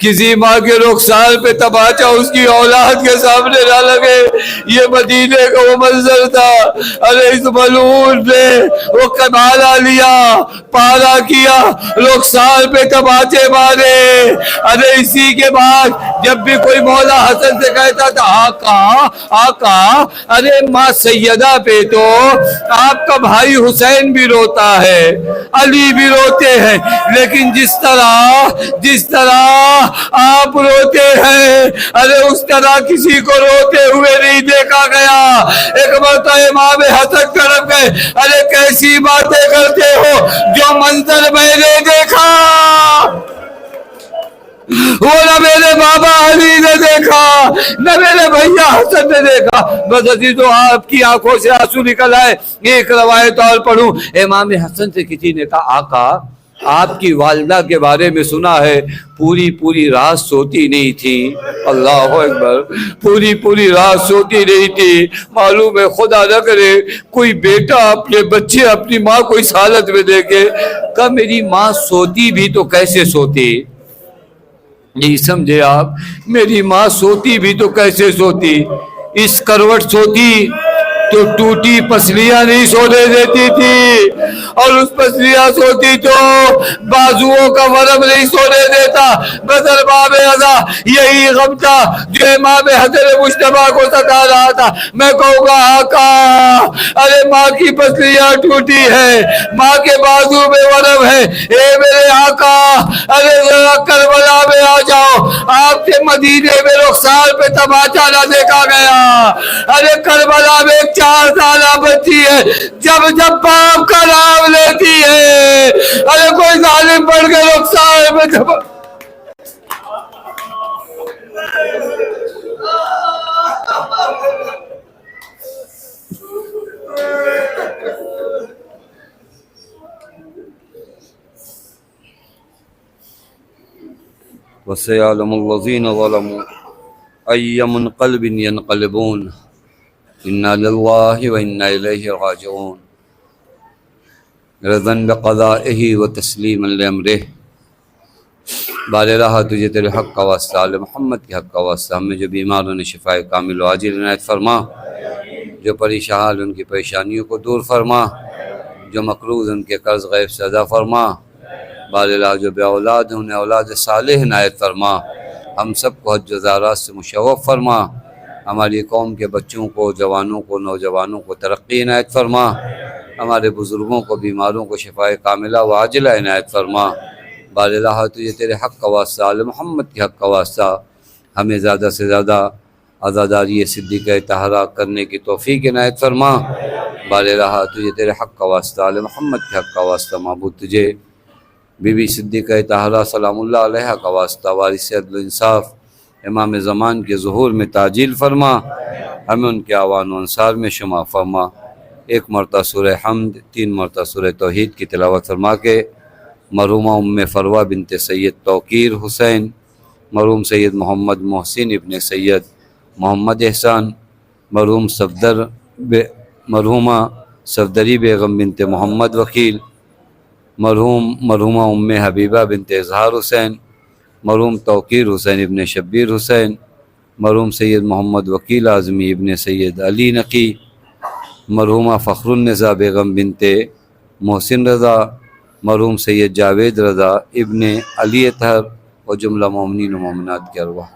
کسی ماں کے رخسار پہ تماچا اس کی اولاد کے سامنے نہ لگے۔ یہ مدینے کا وہ منظر تھا۔ ارے اس ملعون نے وہ قبالہ لیا، پارا کیا، رخسار پہ تماچے مارے۔ ارے اسی کے بعد جب بھی کوئی مولا حسن سے کہتا تھا آقا، ارے ماں سیدہ پہ تو آپ کا بھائی حسین بھی روتا ہے، علی بھی روتے ہیں، لیکن جس طرح آپ روتے ہیں، ارے اس طرح کسی کو روتے ہوئے نہیں دیکھا گیا۔ ایک مرتبہ امام حسن طرف گئے، ارے کیسی باتیں کرتے ہو، جو منظر میں نے دیکھا وہ نہ میرے بابا علی نے دیکھا، نہ میرے بھیا حسن نے دیکھا۔ بس عزیزو آپ کی آنکھوں سے آنسو نکل آئے۔ ایک روایت اور پڑھوں، امام حسن سے کسی نے کہا آقا آپ کی والدہ کے بارے میں سنا ہے پوری رات سوتی نہیں تھی۔ اللہ اکبر، پوری رات سوتی نہیں تھی۔ معلوم ہے خدا نہ کرے کوئی بیٹا اپنے بچے اپنی ماں کو اس حالت میں دیکھے۔ کہا میری ماں سوتی بھی تو کیسے سوتی؟ نہیں سمجھے آپ، میری ماں سوتی بھی تو کیسے سوتی؟ اس کروٹ سوتی تو ٹوٹی پسلیاں نہیں سونے دیتی تھی، اور اس پسلیاں سوتی تو بازوؤں کا ورم نہیں سونے دیتا۔ بس ارباب اعضا یہی غم تھا جو امام حسن مجتبیٰ کو ستا رہا تھا۔ میں کہوں گا آقا ارے ماں کی پسلیاں ٹوٹی ہے، ماں کے بازو میں ورم ہے، اے میرے آقا ارے ذرا کربلا میں آ جاؤ، آپ کے مدینے میں رخسار پہ تماچا نہ دیکھا گیا۔ ارے کربلا میں 4 سالہ بچی ہے، جب باپ کا نام لیتی ہے، ارے کوئی ظالم پڑ کے رخسار میں وَسَيَعْلَمُ الَّذِينَ ظَلَمُوا أَيَّ مُنْقَلِبٍ يَنْقَلِبُونَ إِنَّا لِلَّهِ وَإِنَّا إِلَيْهِ رَاجِعُونَ رضاً بقضائه وتسلیما لأمره۔ بار راہ تجھے تیرے حق کا واسطہ، آل محمد کے حق کا واسطہ، ہمیں جو بیماروں نے شفائے کامل و عاجل عنایت فرما، جو پریشان ان کی پریشانیوں کو دور فرما، جو مقروض ان کے قرض غیب سے ادا فرما، بار راہ جو بے اولاد ہیں انہیں اولاد صالح عنایت فرما، ہم سب کو حج و زیارات سے مشوف فرما، ہماری قوم کے بچوں کو، جوانوں کو، نوجوانوں کو ترقی عنایت فرما، ہمارے بزرگوں کو، بیماروں کو شفائے کاملہ و عاجلہ عنایت فرما۔ بار راہ تجھے تیرے حق کا واسطہ، آل محمد کے حق کا واسطہ، ہمیں زیادہ سے زیادہ عزاداری صدیقہ طاہرہ کرنے کی توفیق عنایت فرما۔ بار راہ تجھے تیرے حق کا واسطہ، آل محمد کے حق کا واسطہ، معبود تجھے بی بی صدیقہ طاہرہ سلام اللہ علیہ کا واسطہ، وارث عدل و انصاف امام زمان کے ظہور میں تعجیل فرما، ہمیں ان کے اعوان و انصار میں شمار فرما۔ 1 مرتبہ سورہ حمد، 3 مرتبہ سورہ توحید کی تلاوت فرما کے مرحومہ ام فروہ بنت سید توقیر حسین، مرحوم سید محمد محسن ابن سید محمد احسان، مرحومہ صفدری بیگم بنت محمد وکیل، مرحومہ ام حبیبہ بنت اظہار حسین، مرحوم توقیر حسین ابن شبیر حسین، مرحوم سید محمد وکیل اعظمی ابن سید علی نقی، مرحومہ فخر النساء بیگم بنت محسن رضا، مرحوم سید جاوید رضا ابن علی اطہر و جملہ مومنین و مومنات کی ارواح